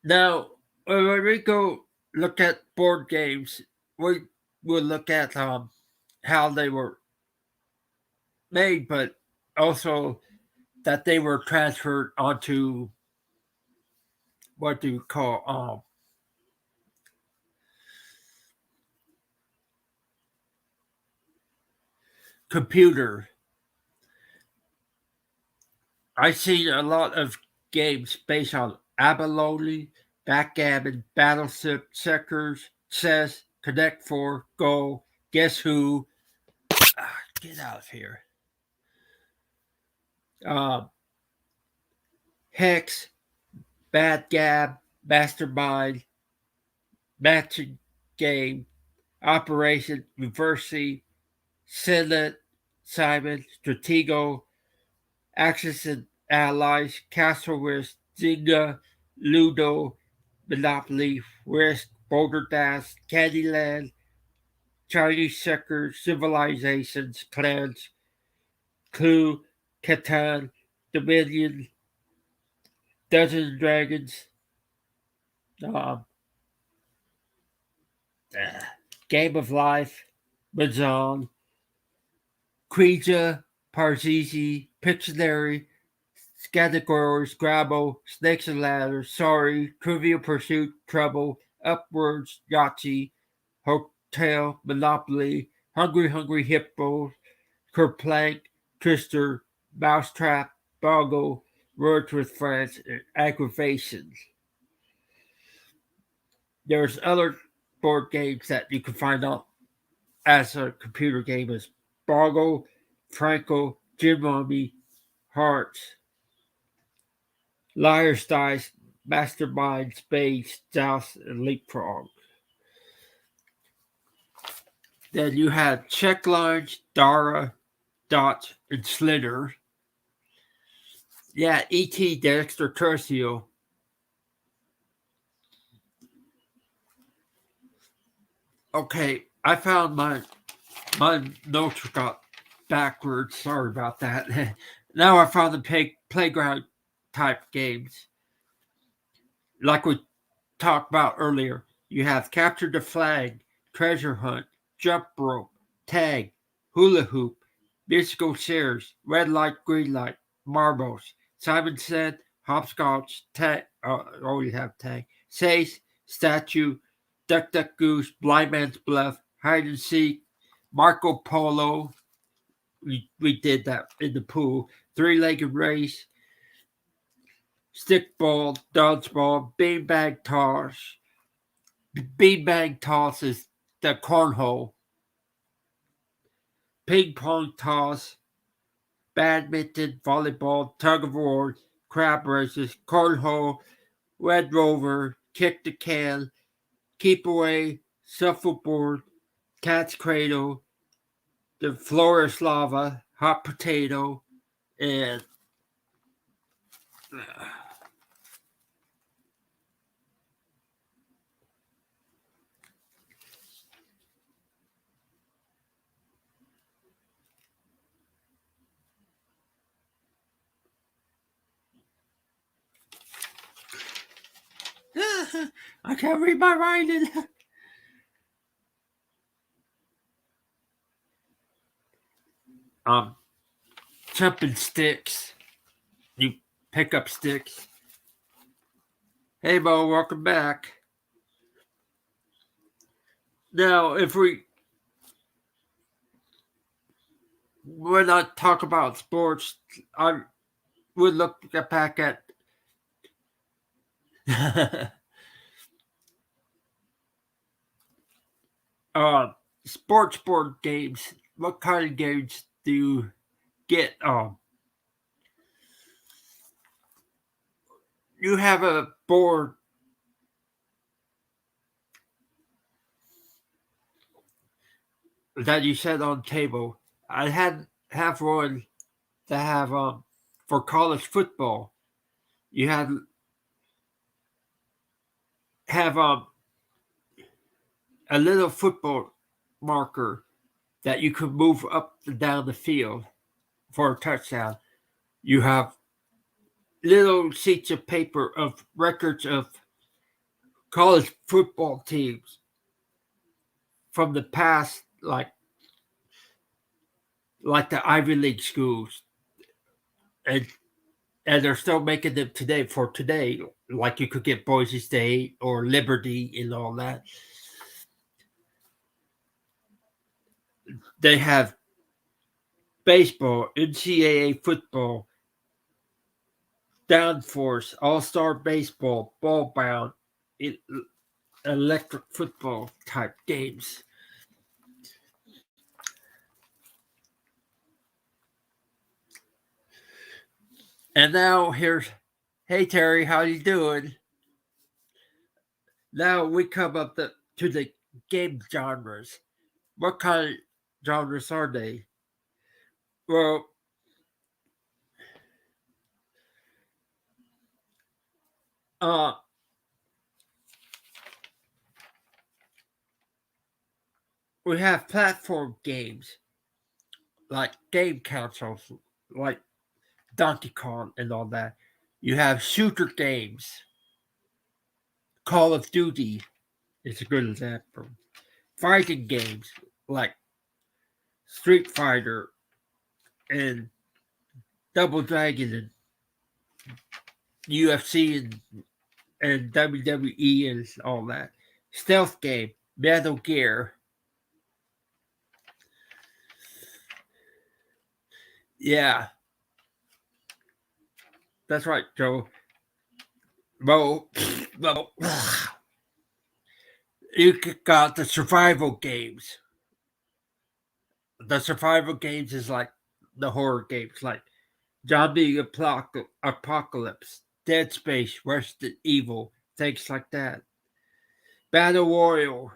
Now, when we go look at board games, we will look at how they were made, but also that they were transferred onto what do you call computer. I've seen a lot of games based on abalone, backgammon, battleship, checkers, chess, Connect Four, Go, Guess Who. Get out of here. Uh, Hex, Bad Gab, Mastermind, Matching Game, Operation Reversi, Senate, Simon, Stratego, Axis and Allies, Castle Risk, Zynga, Ludo, Monopoly, Risk, Boulder Dash, Candyland, Chinese Checkers, Civilizations, Clans, Clue, Catan, Dominion, Dungeons and Dragons, um, Game of Life, Mahjong, Ouija, Parzizi, Pictionary, Categories, Grabble, Snakes and Ladders, Sorry, Trivial Pursuit, Trouble, Upwards, Yahtzee, Hotel, Monopoly, Hungry Hippo, Kerplank, Twister, Mousetrap, Boggle, Words with Friends, and Aggravations. There's other board games that you can find out as a computer game as Boggle, Franco, Gin Rummy, Hearts, Liar's Dice, Mastermind, Spades, Joust, and Leapfrog. Then you had Checklines, Dara, Dot, and Slither. Yeah, E.T. the Extraterrestrial. Okay, I found my notes got backwards. Sorry about that. Now I found the playground type games. Like we talked about earlier, you have Capture the Flag, Treasure Hunt, Jump Rope, Tag, Hula Hoop, Musical Chairs, Red Light, Green Light, Marbles. Simon Said, Hopscotch, Tag, always have Tag, Sace, Statue, Duck Duck Goose, Blind Man's Bluff, Hide and Seek, Marco Polo. We did that in the pool. Three-legged race, stickball, dodgeball, beanbag toss. Beanbag toss is the cornhole. Ping pong toss, badminton, volleyball, tug of war, crab races, cornhole, red rover, kick the can, keep away, shuffleboard, cat's cradle, the floor is lava, hot potato, and I can't read my writing. Jumping sticks. You pick up sticks. Hey, Mo, welcome back. Now, if when I talk about sports, I would look back at sports board games. What kind of games do you get? You have a board that you set on the table. I have one that have for college football. You have a little football marker that you could move up and down the field for a touchdown. You have little sheets of paper of records of college football teams from the past, like the Ivy League schools, and they're still making them today for today. Like you could get Boise State or Liberty and all that. They have baseball, NCAA football, downforce, all-star baseball, ball bound, electric football type games. And now here's, hey Terry, how you doing? Now we come up to the game genres. What kind of genres are they? Well, uh, we have platform games like game consoles, like Donkey Kong and all that. You have shooter games. Call of Duty is a good example. Fighting games like Street Fighter and Double Dragon and UFC and WWE and all that. Stealth game, Metal Gear. Yeah, that's right, Joe. Well, well, you got the survival games. The survival games is like the horror games, like Zombie Apocalypse, Dead Space, Resident Evil, things like that. Battle Royale,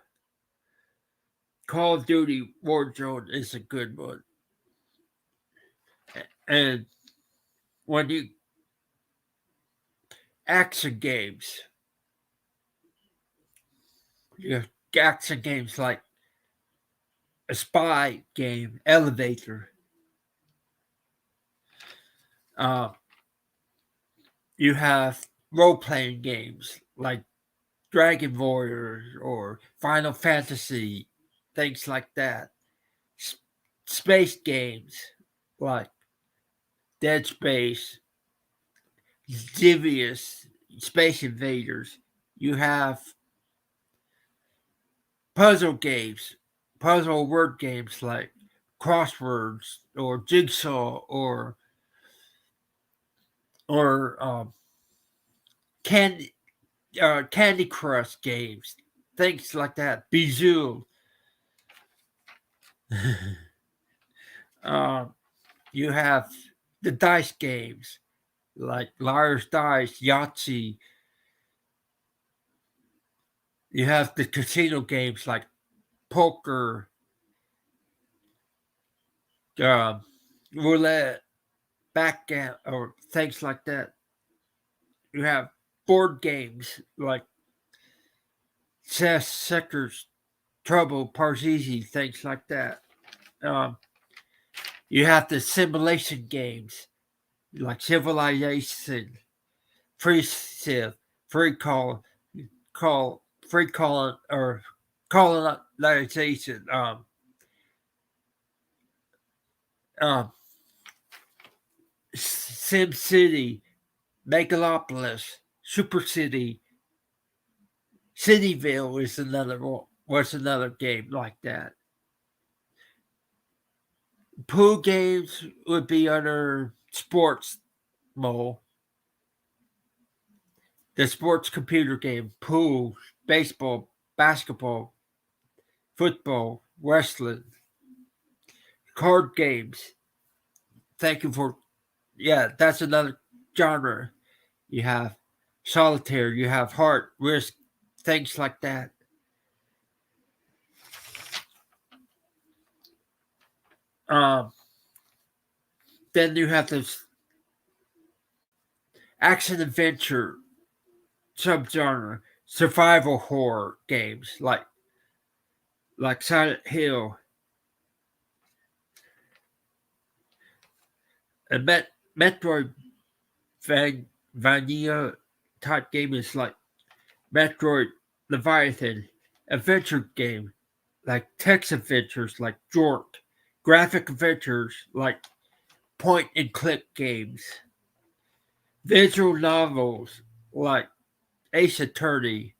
Call of Duty Warzone is a good one. And when you action games, you have action games like a spy game, Elevator. Uh, you have role playing games like Dragon Warriors or Final Fantasy, things like that. Space games like Dead Space, Divius, Space Invaders. You have puzzle games, puzzle word games like crosswords or jigsaw or candy Candy Crush games, things like that. Bijou. uh, you have the dice games like Liar's Dice, Yahtzee. You have the casino games like poker, uh, roulette, backgammon, or things like that. You have board games like chess, checkers, trouble, Parcheesi, things like that. Um, you have the simulation games like Civilization, Free Civ, Free Free Call, or Colonization. Um, Sim City, Megalopolis, Super City, Cityville is another one. Was another game like that. Pool games would be under sports mode. The sports computer game, pool, baseball, basketball, football, wrestling, card games. Thank you for, yeah, that's another genre. You have solitaire, you have heart, risk, things like that. Um, then you have this action adventure subgenre, survival horror games like Silent Hill and Metroidvania type game is like Metroid Leviathan, adventure game like text adventures like Jork, graphic adventures like point and click games, visual novels like Ace Attorney,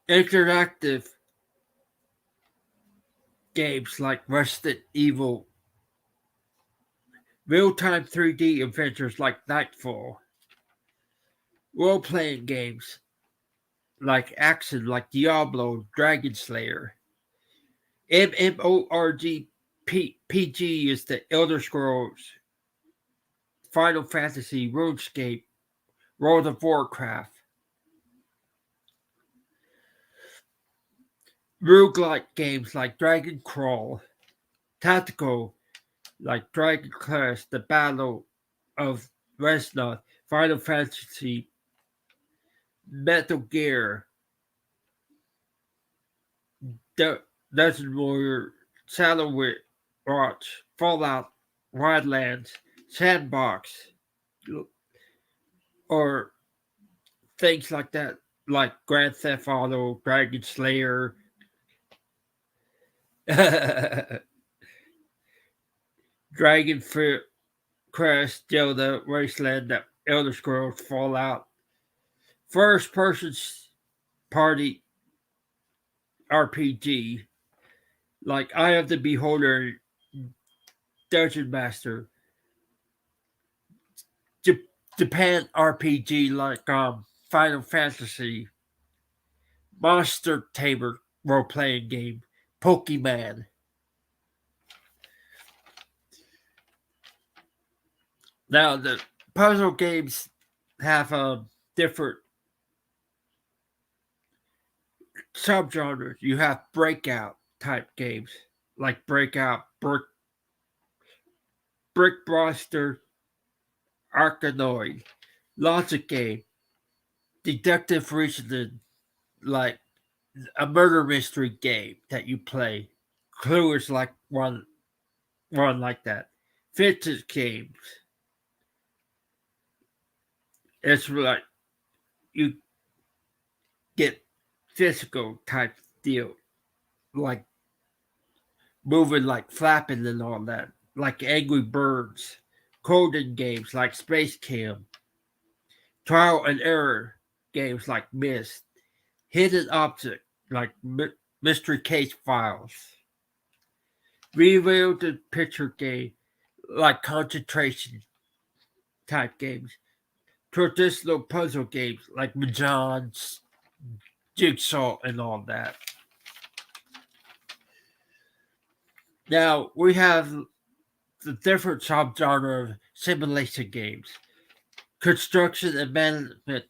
interactive games like Resident Evil, real-time 3D adventures like Nightfall, role-playing games like action like Diablo, Dragon Slayer, MMORG PG is the Elder Scrolls, Final Fantasy, RuneScape, World of Warcraft. Roguelike games like Dragon Crawl, tactical like Dragon Quest, The Battle of Resna, Final Fantasy, Metal Gear, Dungeon Warrior, Shadowwitch, Watch, Fallout, Wildlands, Sandbox, or things like that, like Grand Theft Auto, Dragon Slayer, Dragon Quest, Zelda, Wasteland, Elder Scrolls, Fallout, first person party RPG, like Eye of the Beholder, Dungeon Master, Japan RPG like Final Fantasy, Monster Tamer role playing game, Pokemon. Now the puzzle games have different subgenres. You have breakout type games like Breakout, Brickbuster, Arkanoid, Logic Game, Deductive Reasoning, like a murder mystery game that you play. Clue is like one like that. Fidget games. It's like you get physical type deal, like moving, like flapping and all that, like Angry Birds. Coding games like Space Cam. Trial and error games like Myst. Hidden object like Mystery Case Files. Reveal the picture game like concentration type games. Traditional puzzle games like Mahjong, Jigsaw, and all that. Now we have the different subgenre of simulation games. Construction and management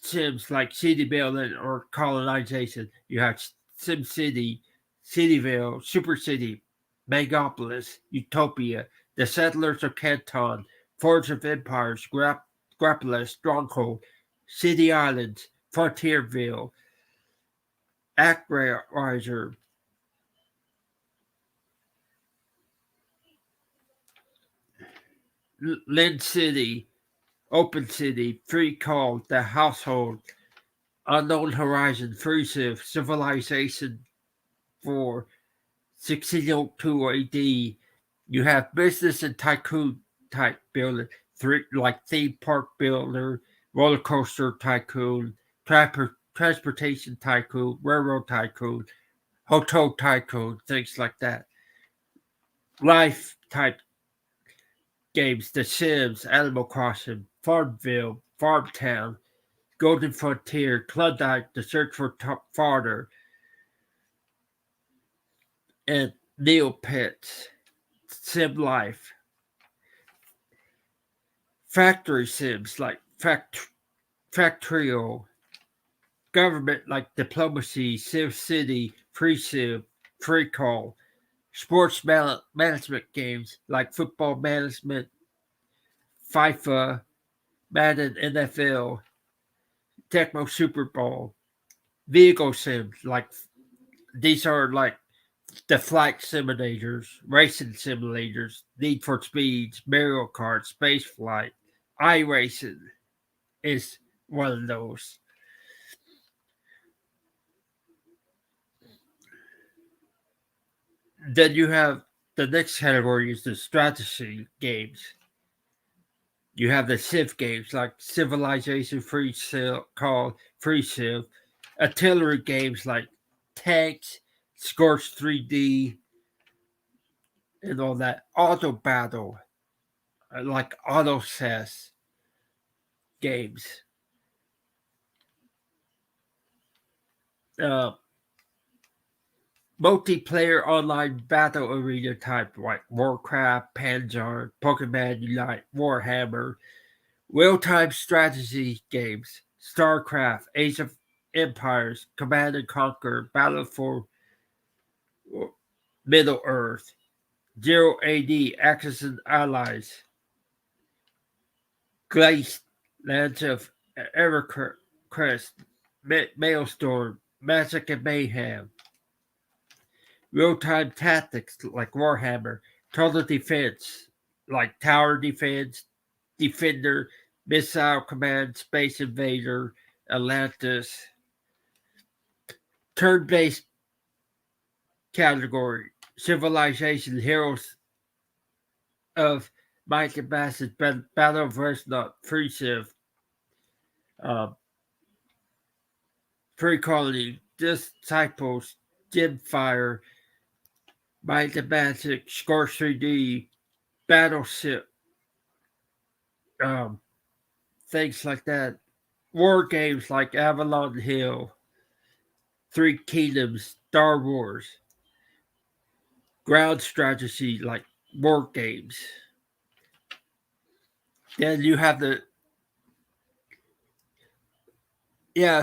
sims like city building or colonization. You have SimCity, Cityville, Super City, Megapolis, Utopia, The Settlers of Canton, Forge of Empires, Grappler, Stronghold, City Islands, Frontierville, Actraiser, Lynn City, Open City, Free Call, The Household, Unknown Horizon, Free Civ, Civilization 4, 1602 AD. You have business and tycoon type building, like theme park builder, roller coaster tycoon, transportation tycoon, railroad tycoon, hotel tycoon, things like that. Life type games, The Sims, Animal Crossing, Farmville, Farmtown, Golden Frontier, Klondike, The Search for Farther, and Neopets, Sim Life. Factory sims like Factorio, government like Diplomacy, Civ City, Free Civ, Free Call, sports management games like Football Management, FIFA, Madden NFL, Tecmo Super Bowl, vehicle sims like these are like the flight simulators, racing simulators, Need for Speeds, Mario Kart, Space Flight, iRacing is one of those. Then you have the next category is the strategy games. You have the Civ games like Civilization, Free Civ, Call, Free Civ, artillery games like Tanks, Scorch 3D, and all that. Auto battle, like auto chess games. Uh, Multiplayer online battle arena type like Warcraft, Panzer, Pokemon Unite, Warhammer, real-time strategy games, StarCraft, Age of Empires, Command and Conquer, Battle for Middle Earth, Zero AD, Axis and Allies, Glace, Lands of Evercrest, Maelstrom, Magic and Mayhem, real-time tactics like Warhammer, Total Defense like Tower Defense, Defender, Missile Command, Space Invader, Atlantis, turn-based category, Civilization, Heroes of Might and Masses, Battle of Resnot, Free Civ, uh, Free Colony, Disciples, Gemfire, Might and Magic, Scorch 3D, Battleship, um, things like that. War games like Avalon Hill, Three Kingdoms, Star Wars, ground strategy like war games. Then you have the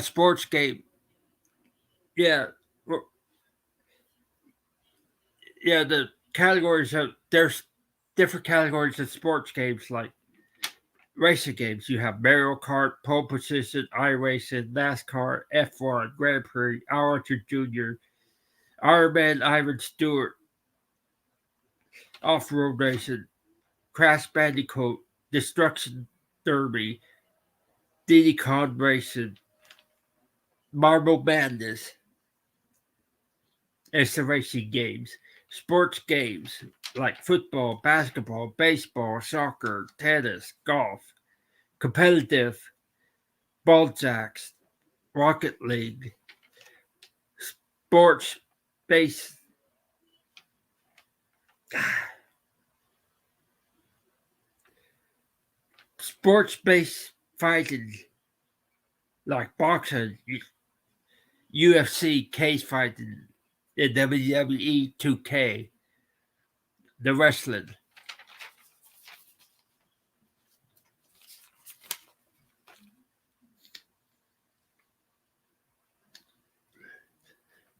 sports game. Yeah, the categories of there's different categories of sports games like racing games. You have Mario Kart, pole position, iRacing, NASCAR, F1, Grand Prix, Archer Jr., Ironman, Iron Stewart, off-road racing, Crash Bandicoot, Destruction Derby, Diddy Kong Racing, Marble Madness. It's the racing games. Sports games like football, basketball, baseball, soccer, tennis, golf, competitive, ball jacks, Rocket League, sports base, sports based fighting like boxing, UFC, cage fighting, and WWE 2K, the wrestling.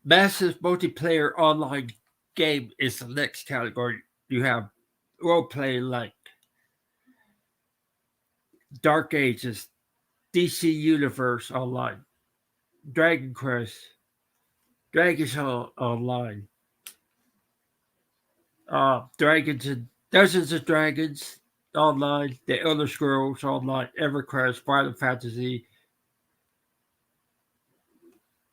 Massive multiplayer online game is the next category. You have role playing like Dark Ages, DC Universe Online, Dragon Quest, Dragons Online, Dragons and Dozens of Dragons Online, The Elder Scrolls Online, EverQuest, Final Fantasy,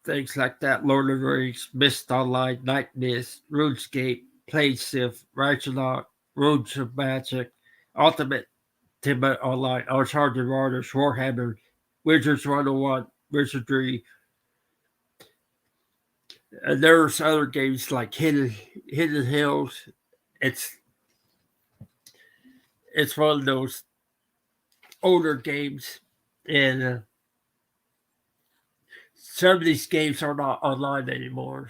things like that, Lord of the Rings, Mist Online, Night Mist, RuneScape, Plague Civ, Ragnarok, Runes of Magic, Ultimate Timber Online, Uncharted Waters, Warhammer, Wizards 101, Wizardry, and there's other games like Hidden Hills. It's one of those older games, and some of these games are not online anymore.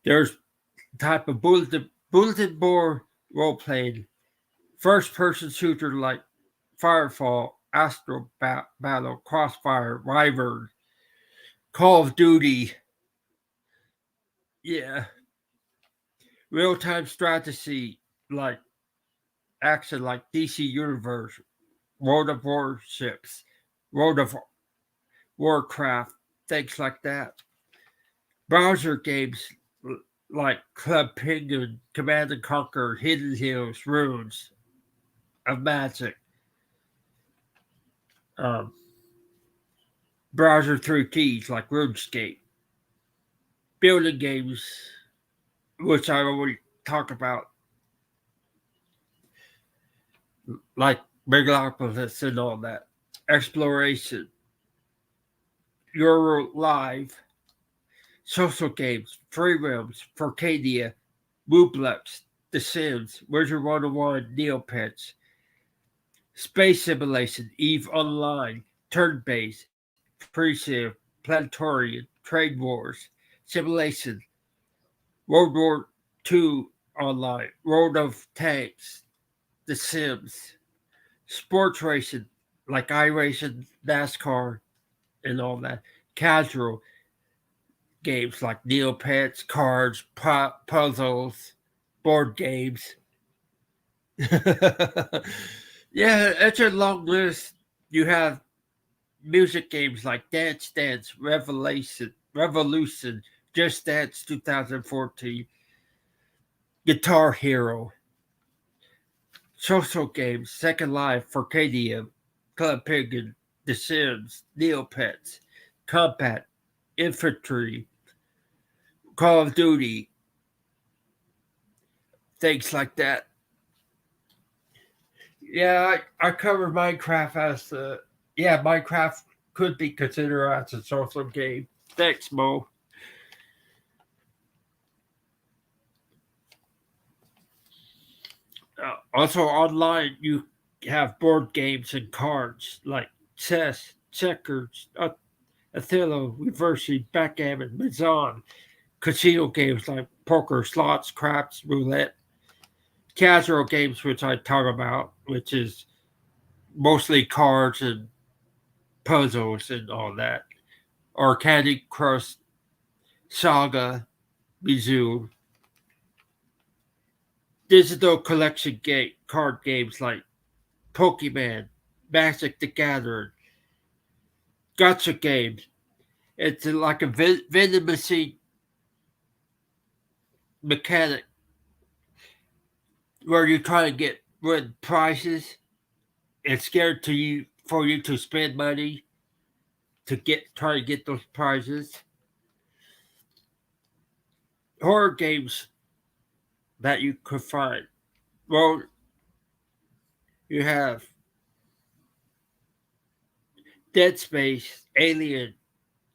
There's type of bulletin board role playing, first person shooter like Firefall, Astro Battle, Crossfire, Wyvern, Call of Duty. Yeah, real time strategy like action like DC Universe, World of Warships, World of Warcraft, things like that. Browser games like Club Penguin, Command and Conquer, Hidden Hills, Runes of Magic, um, browser through keys like RuneScape, building games, which I already talked about, like Megalopolis and all that. exploration, Euro Live, social games, Free Realms, Forcadia, Wooblex, The Sims, Wizard 101, Neopets, Space Simulation, EVE Online, Turn Based, Free Sim, Planetarian, Trade Wars, Simulation, World War II Online, World of Tanks, The Sims, sports racing like iRacing, NASCAR, and all that. Casual games like Neopets, cards, puzzles, board games. Yeah, it's a long list. You have music games like Dance Dance, Revolution, Just Dance 2014, Guitar Hero, social games, Second Life, Forcadia, Club Penguin, The Sims, Neopets, Combat, Infantry, Call of Duty, things like that. Yeah, I covered Minecraft as the. Yeah, Minecraft could be considered as a social game. Thanks, Mo. Also, online, you have board games and cards like chess, checkers, Othello, Reversi, Backgammon, Mazan, casino games like poker, slots, craps, roulette, casual games, which I talk about, which is mostly cards and puzzles and all that, or Candy Crush, Saga, Bizoo, digital collection card games like Pokemon, Magic the Gathering, gotcha games. It's like a vending machine mechanic where you try to win prizes and scared to you for you to spend money to try to get those prizes. Horror games that you could find. Well, you have Dead Space, Alien,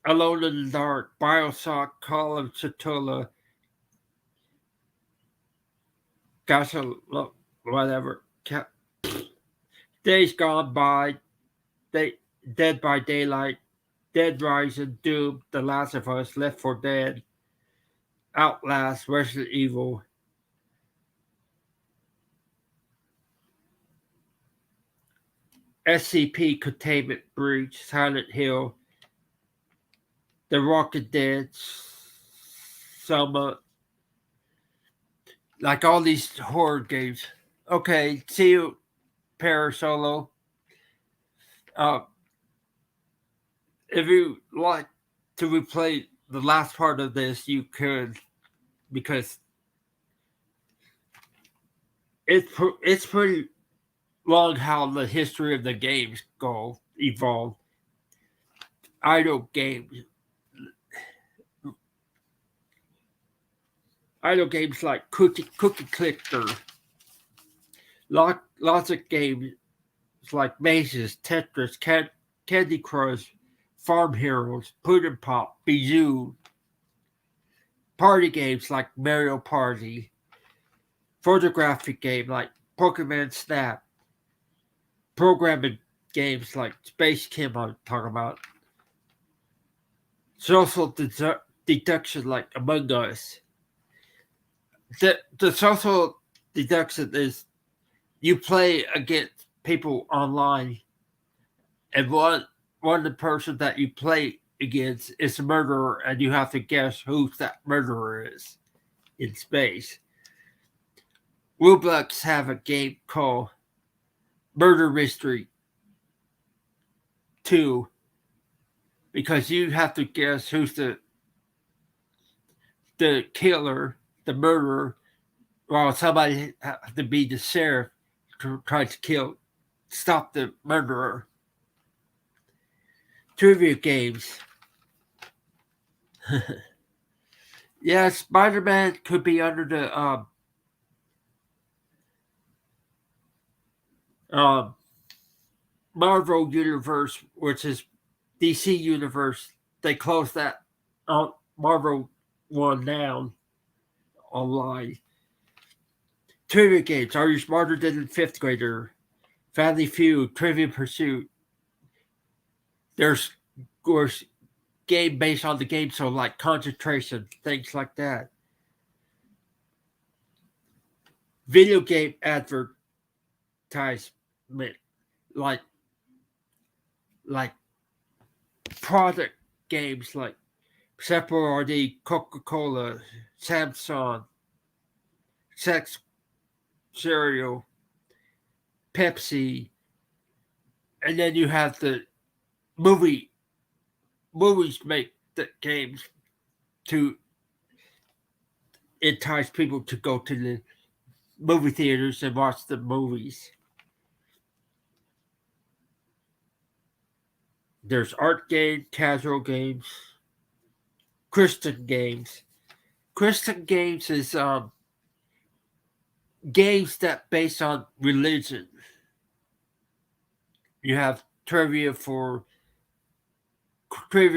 Alone in the Dark, Bioshock, Call of Cthulhu, Gacha, whatever. Days Gone By, Dead by Daylight, Dead Rising, Doom, The Last of Us, Left 4 Dead, Outlast, Resident Evil, SCP Containment Breach, Silent Hill, The Walking Dead, Selma, like all these horror games. Okay, see you, Parasolo. Uh, if you like to replay the last part of this, you could, because it's pretty long how the history of the games evolve. Idle games, idle games like Cookie Clicker, lots of games like Mazes, Tetris, Candy Crush, Farm Heroes, Pudding Pop, Bijou, party games like Mario Party, photographic game like Pokemon Snap, programming games like Space Kim I'm talking about, social deduction like Among Us. The social deduction is you play against people online, and one of the person that you play against is a murderer, and you have to guess who that murderer is in space. Roblox have a game called Murder Mystery 2 because you have to guess who's the killer, the murderer, while somebody has to be the sheriff to try to stop the murderer. Trivia games. Yeah, Spider-Man could be under the um Marvel Universe, which is DC Universe, they closed that Marvel one down online. Trivia games. Are you smarter than a fifth grader? Family Feud, Trivia Pursuit. There's, of course, game based on the game, so like concentration, things like that. Video game advertisement, like like product games like Separati, Coca-Cola, Samsung, Sex Cereal, Pepsi, and then you have the movies make the games to entice people to go to the movie theaters and watch the movies. There's art games, casual games, Christian games. Christian games is games that based on religion. You have trivia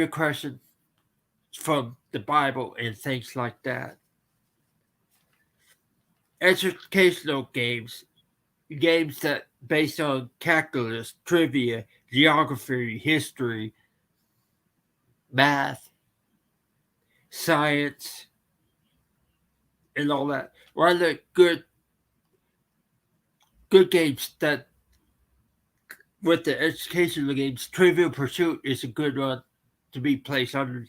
questions from the Bible and things like that. Educational games that based on calculus, trivia, geography, history, math, science, and all that. One of the good games that with the educational games, Trivial Pursuit is a good one to be placed under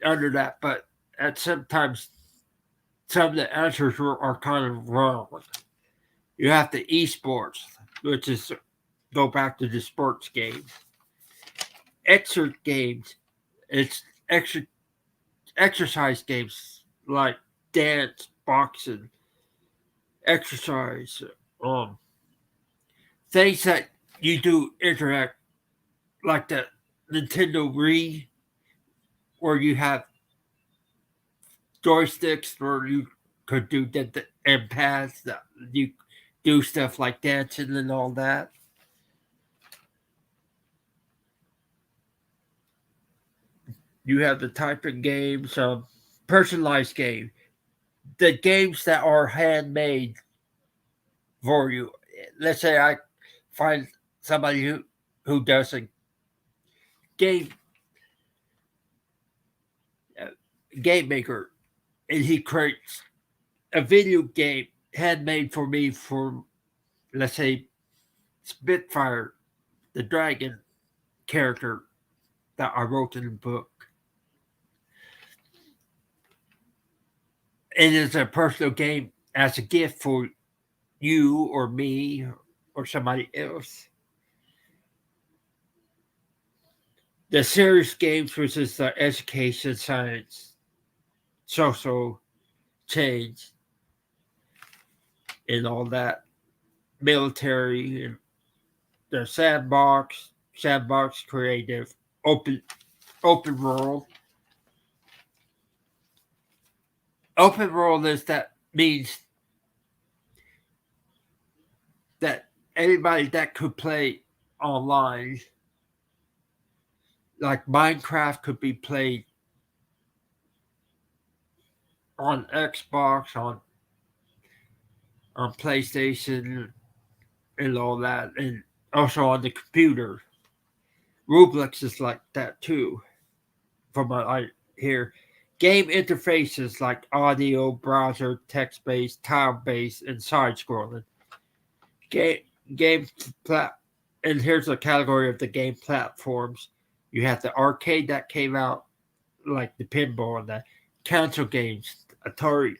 that, but at sometimes some of the answers are kind of wrong. You have the Esports, which is go back to the sports games. Excerpt games, it's exercise games like dance, boxing, exercise, things that you do interact, like the Nintendo Wii, where you have joysticks where you could do and pads that you do stuff like dancing and all that. You have the type of games, personalized game, the games that are handmade for you. Let's say I find somebody who does a game maker, and he creates a video game handmade for me for, let's say, Spitfire, the dragon character that I wrote in the book. It is a personal game as a gift for you or me or somebody else. The serious games, which is the education, science, social change, and all that, military, and the sandbox, creative, open world. Open world is that means that anybody that could play online, like Minecraft, could be played on Xbox, on PlayStation, and all that, and also on the computer. Roblox is like that too, from what I hear. Game interfaces like audio, browser, text-based, tile-based, and side-scrolling. Game and here's a category of the game platforms. You have the arcade that came out, like the pinball, and the console games. Atari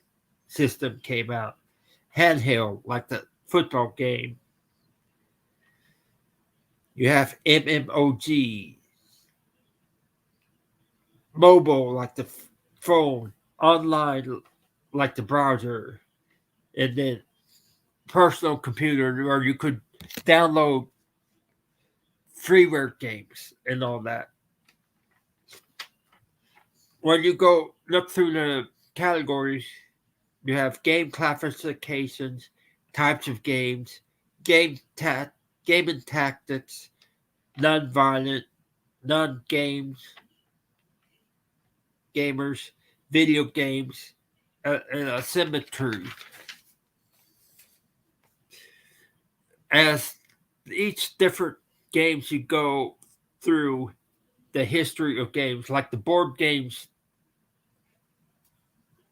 system came out. Handheld, like the football game. You have MMOG. Mobile, like the phone. Online, like the browser. And then personal computer, where you could download freeware games and all that. When you go look through the categories, you have game classifications, types of games, game gaming tactics, non-violent, non-games, gamers, video games, and a symmetry. As each different games you go through the history of games, like the board games,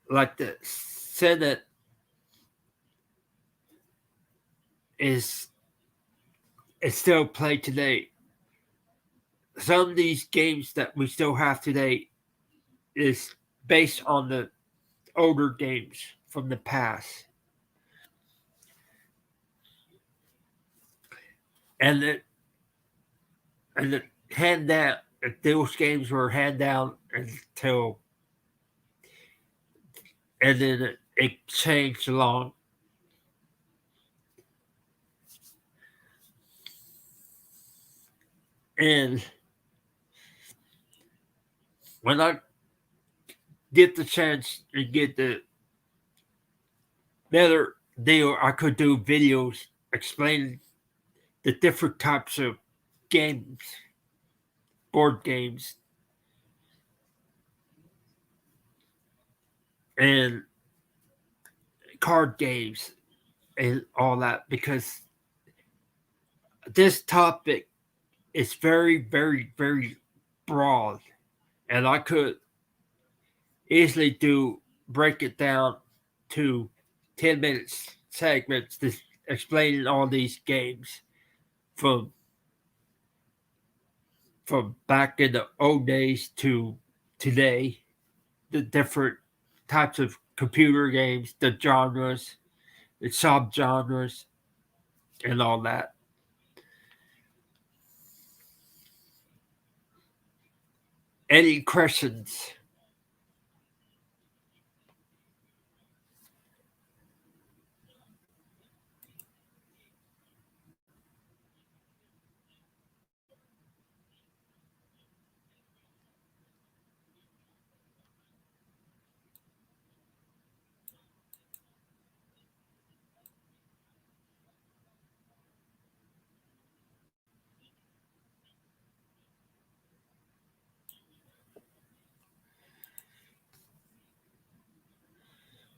like the Senate is still played today. Some of these games that we still have today is based on the older games from the past. And the hand down, those games were hand down until, and then it changed along. And when I get the chance to get the better deal, I could do videos explaining the different types of games, board games, and card games, and all that, because this topic is very, very, very broad, and I could easily break it down to 10 minutes segments to explaining all these games from back in the old days to today, the different types of computer games, the genres, the subgenres, and all that. Any questions?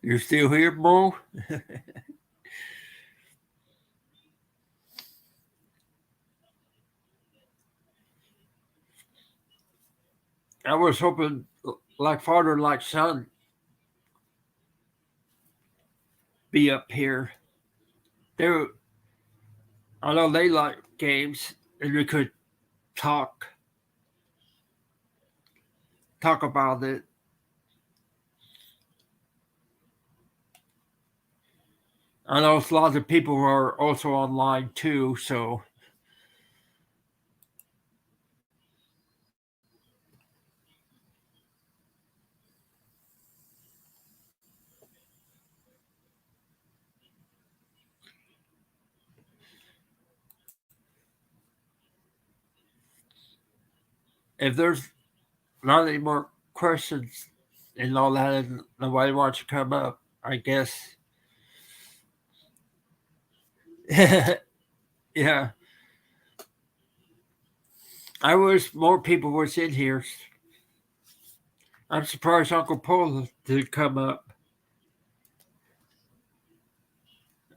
You're still here, Mo? I was hoping, like father, like son, be up here. They, I know they like games, and we could talk about it. I know a lot of people are also online too, so if there's not any more questions and all that, and nobody wants to come up, I guess. Yeah, I wish more people was in here. I'm surprised Uncle Paul did come up.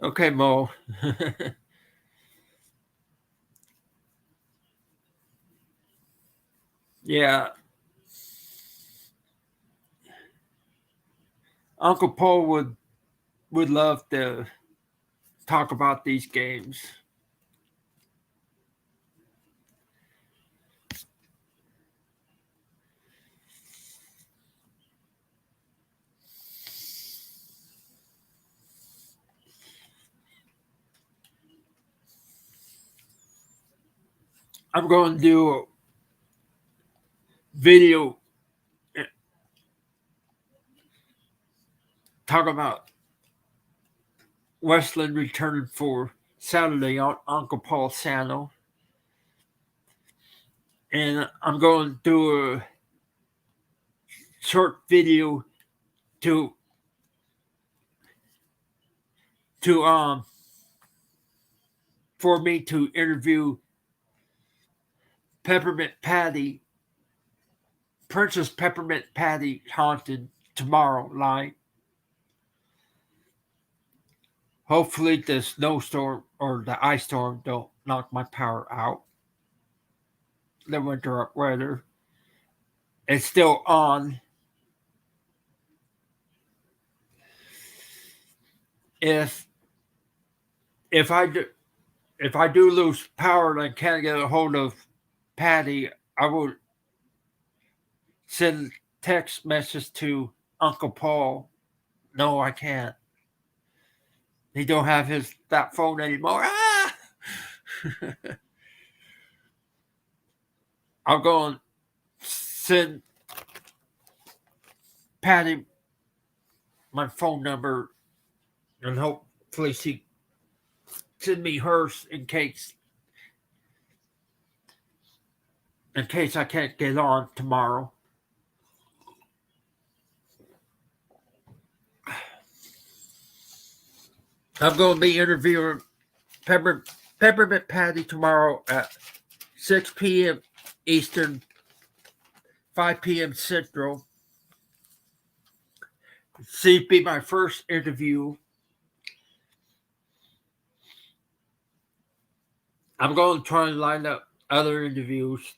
Okay, Mo. Yeah, Uncle Paul would love to talk about these games. I'm going to do a video talk about Westland returning for Saturday on Uncle Paul channel. And I'm going to do a short video to to for me to interview Peppermint Patty, Princess Peppermint Patty Haunted tomorrow night. Hopefully the snowstorm or the ice storm don't knock my power out. The winter weather. It's still on. If if I do if I do lose power and I can't get a hold of Patty, I will send text message to Uncle Paul. No, I can't. He don't have that phone anymore. Ah! I'm going to send Patty my phone number and hopefully she send me hers in case I can't get on tomorrow. I'm going to be interviewing Peppermint Patty tomorrow at 6 p.m. Eastern, 5 p.m. Central. See, be my first interview. I'm going to try and line up other interviews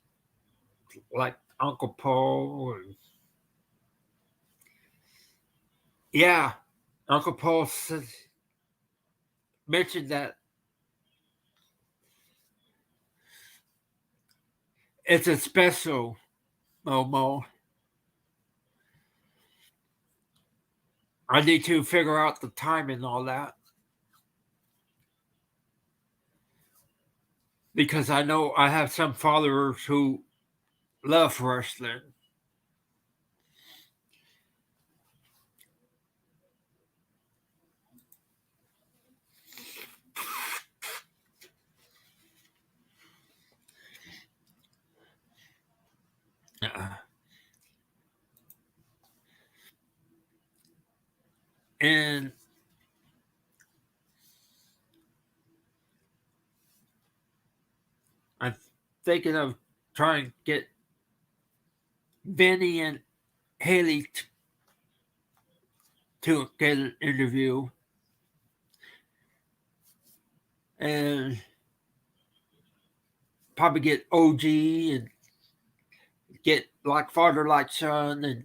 like Uncle Paul. Yeah, Uncle Paul mentioned that it's a special, Momo. I need to figure out the time and all that. Because I know I have some followers who love wrestling. And I'm thinking of trying to get Benny and Haley to get an interview. And probably get OG and get like Father Like Son and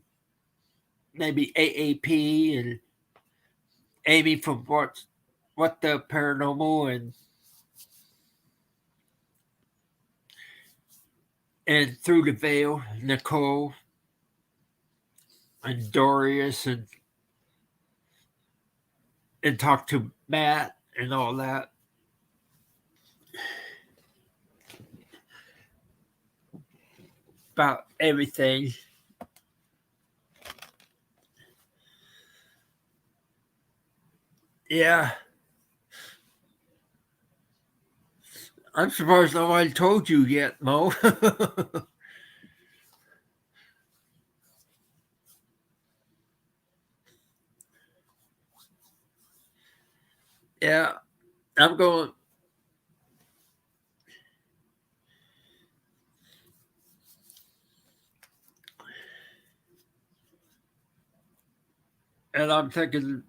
maybe AAP and Amy from What the Paranormal and Through the Veil, Nicole and Dorius and talk to Matt and all that. About everything. Yeah. I'm surprised nobody told you yet, Mo. Yeah. I'm going. And I'm thinking.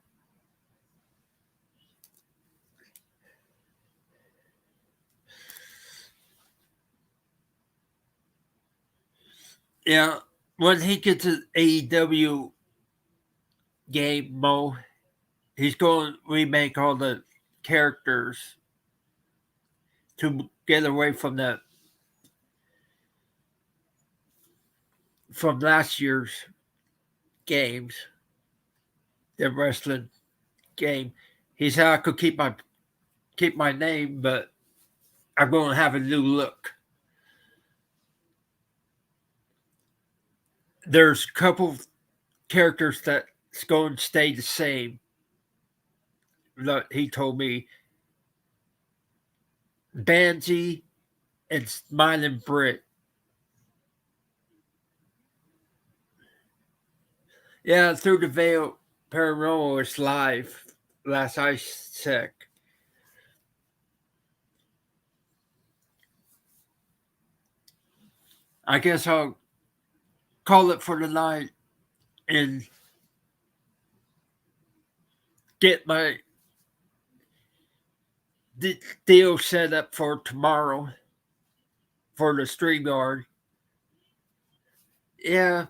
Yeah. When he gets an AEW game, Mo, he's going to remake all the characters to get away from from last year's games, the wrestling game. He said I could keep my name, but I'm going to have a new look. There's a couple characters that's going to stay the same. That he told me, Banji and Smiling Brit. Yeah, Through the Veil Paranormal is live. Last I checked. I guess I'll call it for the night and get my deal set up for tomorrow for the StreamYard. Yeah,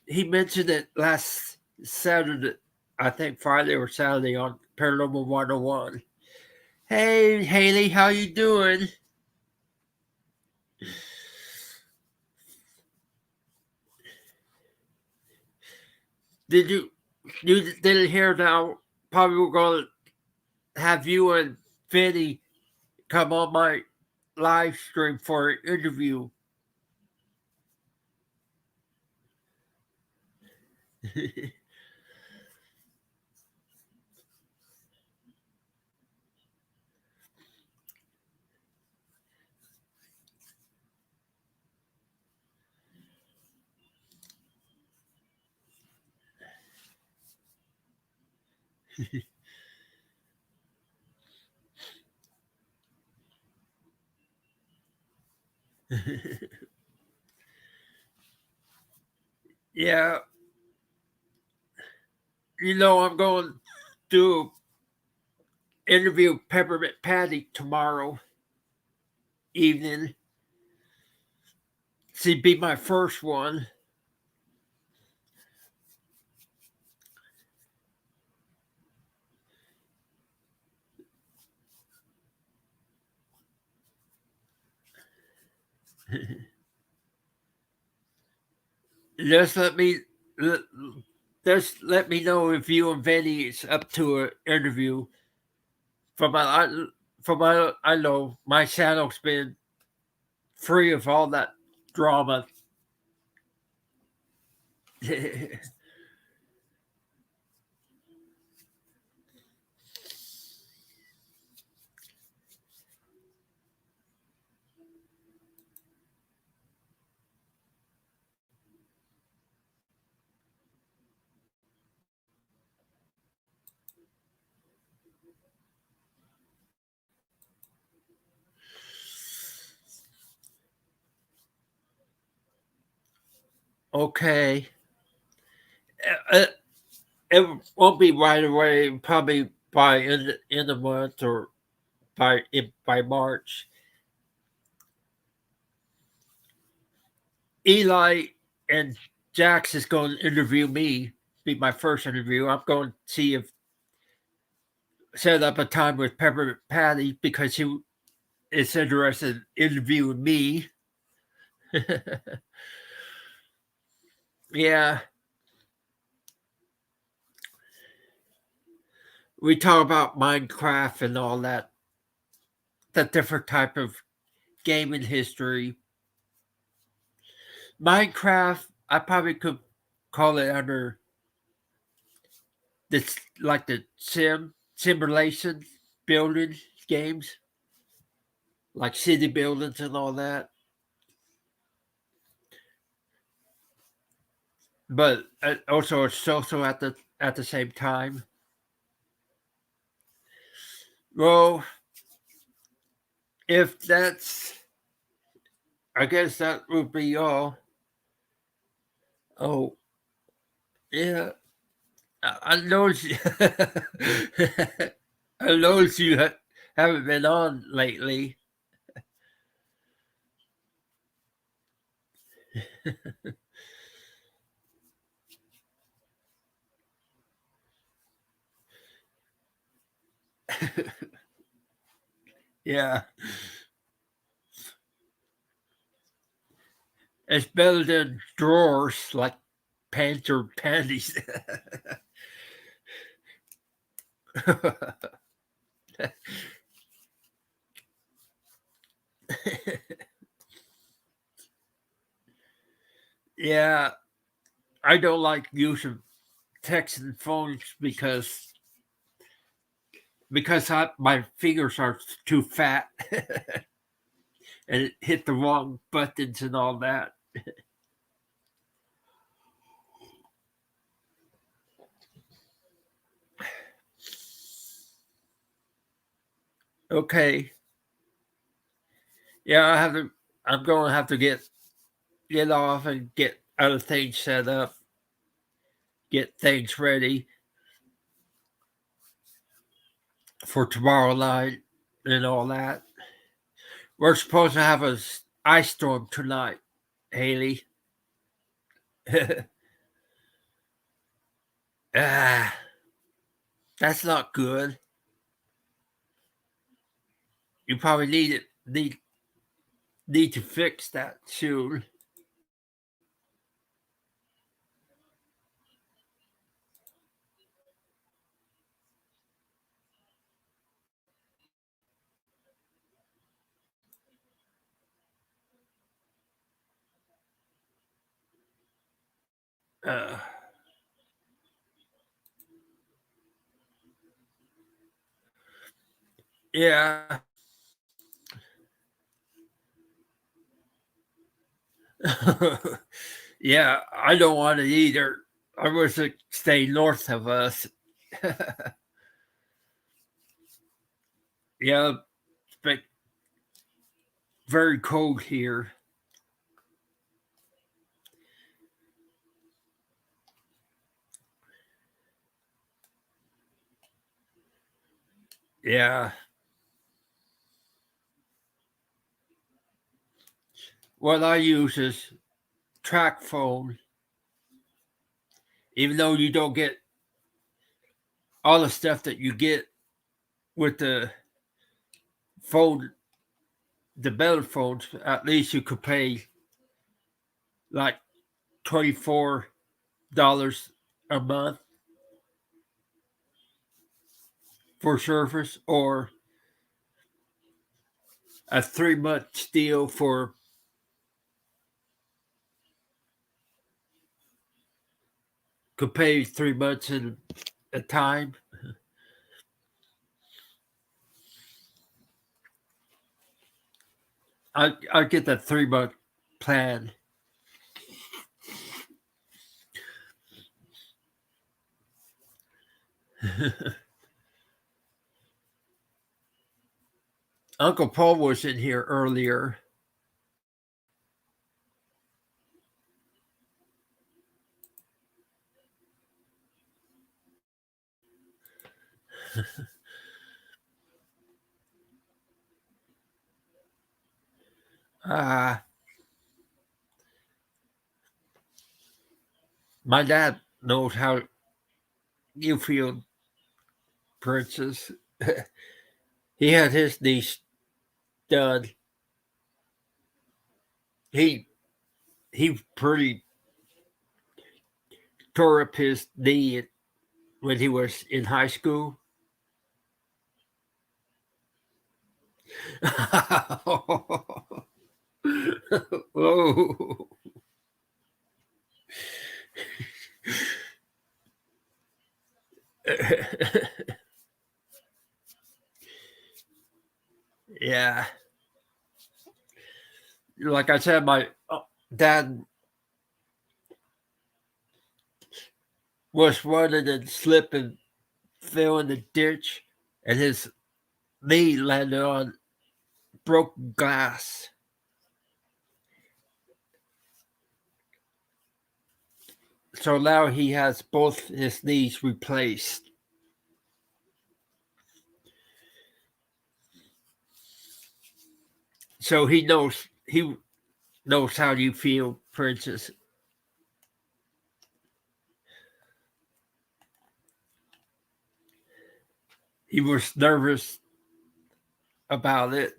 he mentioned it last Saturday, I think Friday or Saturday on Paranormal 101. Hey, Haley, how you doing? Did you didn't hear now? Probably we're going to have you and Vinny come on my live stream for an interview. Yeah, I'm going to do interview Peppermint Patty tomorrow evening. She'd be my first one. Just let me just let me know if you and Vinny is up to an interview. From my I know my channel's been free of all that drama. Okay. Uh, it won't be right away. Probably by in the month or by March. Eli and Jax is going to interview me. Be my first interview. I'm going to see if set up a time with Peppermint Patty because he is interested in interviewing me. Yeah, we talk about Minecraft and all that, that different type of gaming history. Minecraft, I probably could call it under this like the simulation building games, like city buildings and all that. But also it's social at the same time. Well, if that's, I guess that would be all. Oh, yeah. I noticed. I noticed you haven't been on lately. Yeah, it's better than drawers like pants or panties. Yeah, I don't like using text and phones because my fingers are too fat and it hit the wrong buttons and all that. Okay. Yeah, I'm going to have to get get off and get other things set up, get things ready for tomorrow night and all that. We're supposed to have a ice storm tonight, Haley. Ah, that's not good. You probably need to fix that soon. Uh, yeah. Yeah, I don't want it either. I wish it stayed north of us. Yeah, it's been very cold here. Yeah. What I use is track phone, even though you don't get all the stuff that you get with the phone, the better phones, at least you could pay like $24 a month for service, or a 3 month deal for could pay 3 months in a time. I get that 3 month plan. Uncle Paul was in here earlier. Uh, my dad knows how you feel, Princess. He had his niece done. He he pretty tore up his knee when he was in high school. Oh. Yeah. Like I said, my dad was running and slipping, fell in the ditch, and his knee landed on broken glass. So now he has both his knees replaced. So he knows how you feel, Princess. He was nervous about it.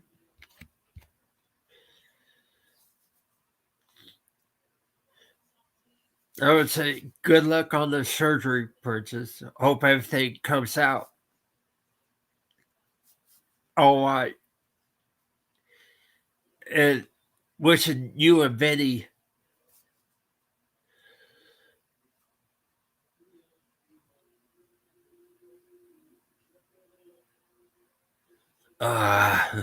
I would say good luck on the surgery, Princess. Hope everything comes out all right. And wishing you and Benny uh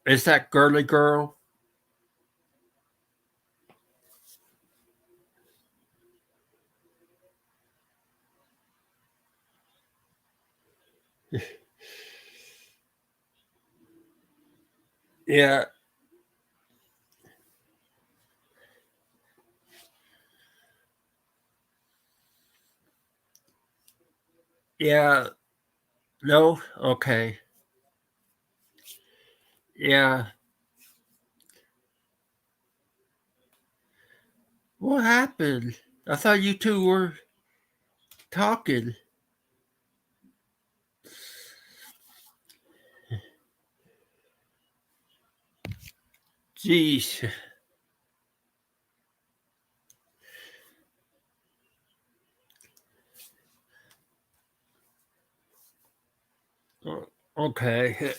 is that girly girl? Yeah. Yeah. No? Okay. Yeah. What happened? I thought you two were talking. Jeez. Okay.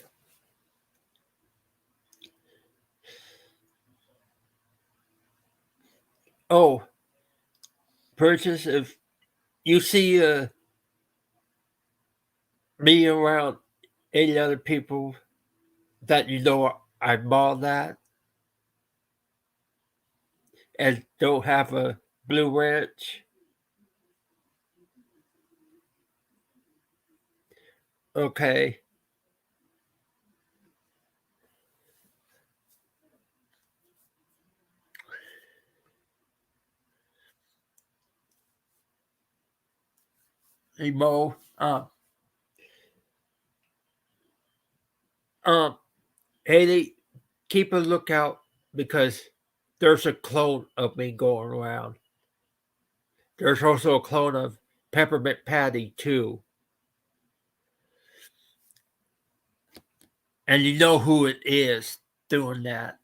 Oh, purchase if you see me around any other people that you know I bought that and don't have a blue ranch. Okay. Hey Mo. Um Haley, keep a lookout because there's a clone of me going around. There's also a clone of Peppermint Patty too. And you know who it is doing that.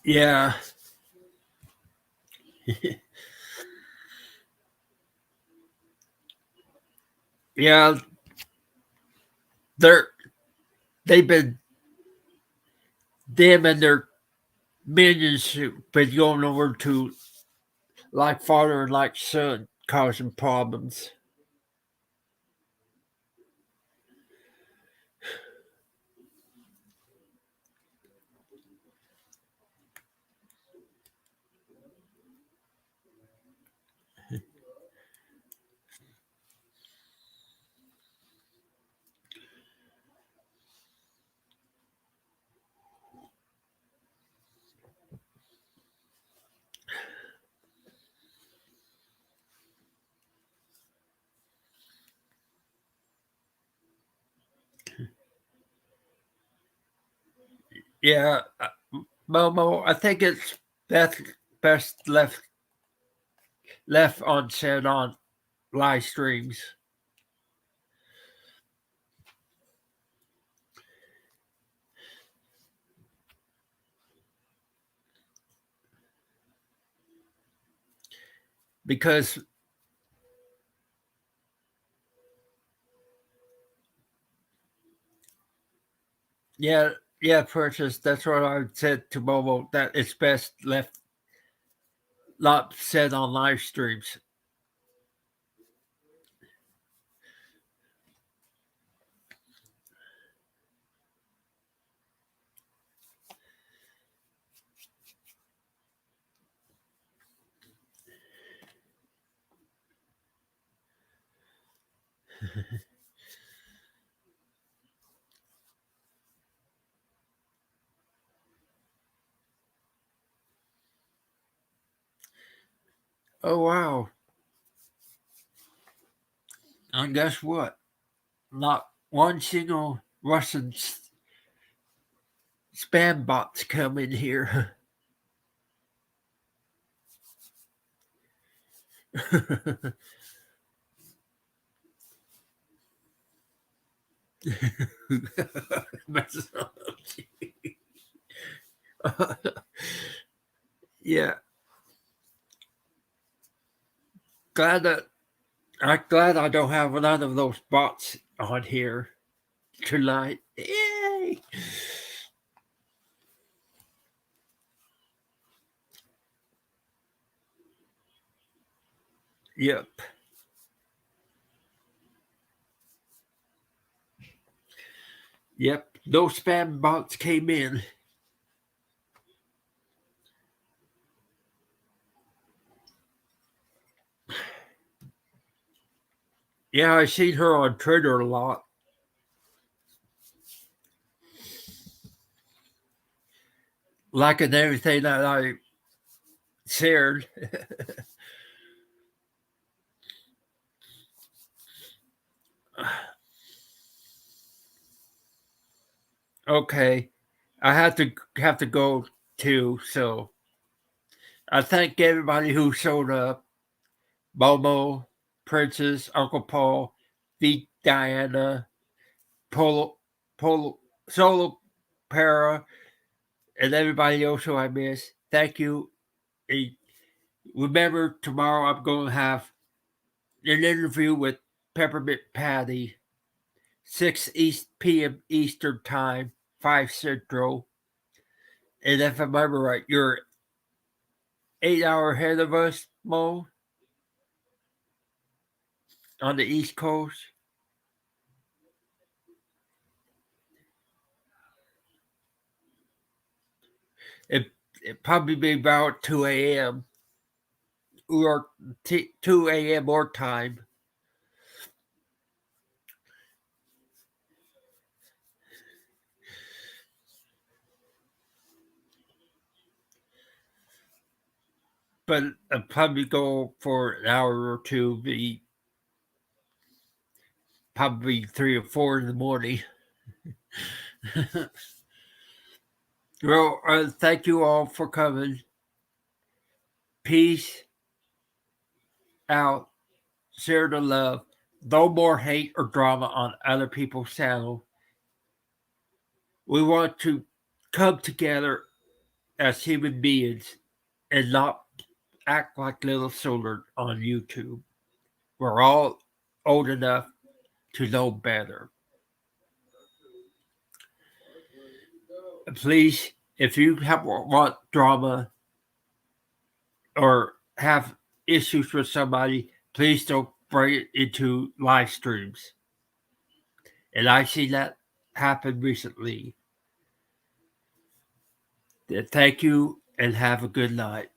Yeah. Yeah, they're they've been them and their minions have been going over to like father and like son, causing problems. Yeah, Momo, I think it's best left unsaid on live streams because yeah, yeah, purchase. That's what I said to Momo that it's best left not said on live streams. Oh wow! And guess what? Not one single Russian spam bot's come in here. Yeah, glad that I'm glad I don't have none of those bots on here tonight. Yay! Yep. Yep, no spam bots came in. Yeah, I seen her on Twitter a lot. Liking everything that I shared. Okay, I have to go too. So I thank everybody who showed up: Momo, Princess, Uncle Paul, V Diana, Polo, Polo, Solo, Para, and everybody else who I miss. Thank you. And remember, tomorrow I'm going to have an interview with Peppermint Patty, 6 p.m. Eastern Time, 5 Central. And if I remember right, you're 8 hour ahead of us, Mo, on the East Coast. It probably be about 2 a.m. or 2 a.m. or time. But I'll probably go for an hour or two, be probably 3 or 4 in the morning. Well, thank you all for coming. Peace out. Share the love. No more hate or drama on other people's channel. We want to come together as human beings and not act like little children on YouTube. We're all old enough to know better. Please, if you want drama or have issues with somebody, please don't bring it into live streams. And I see that happen recently. Thank you and have a good night.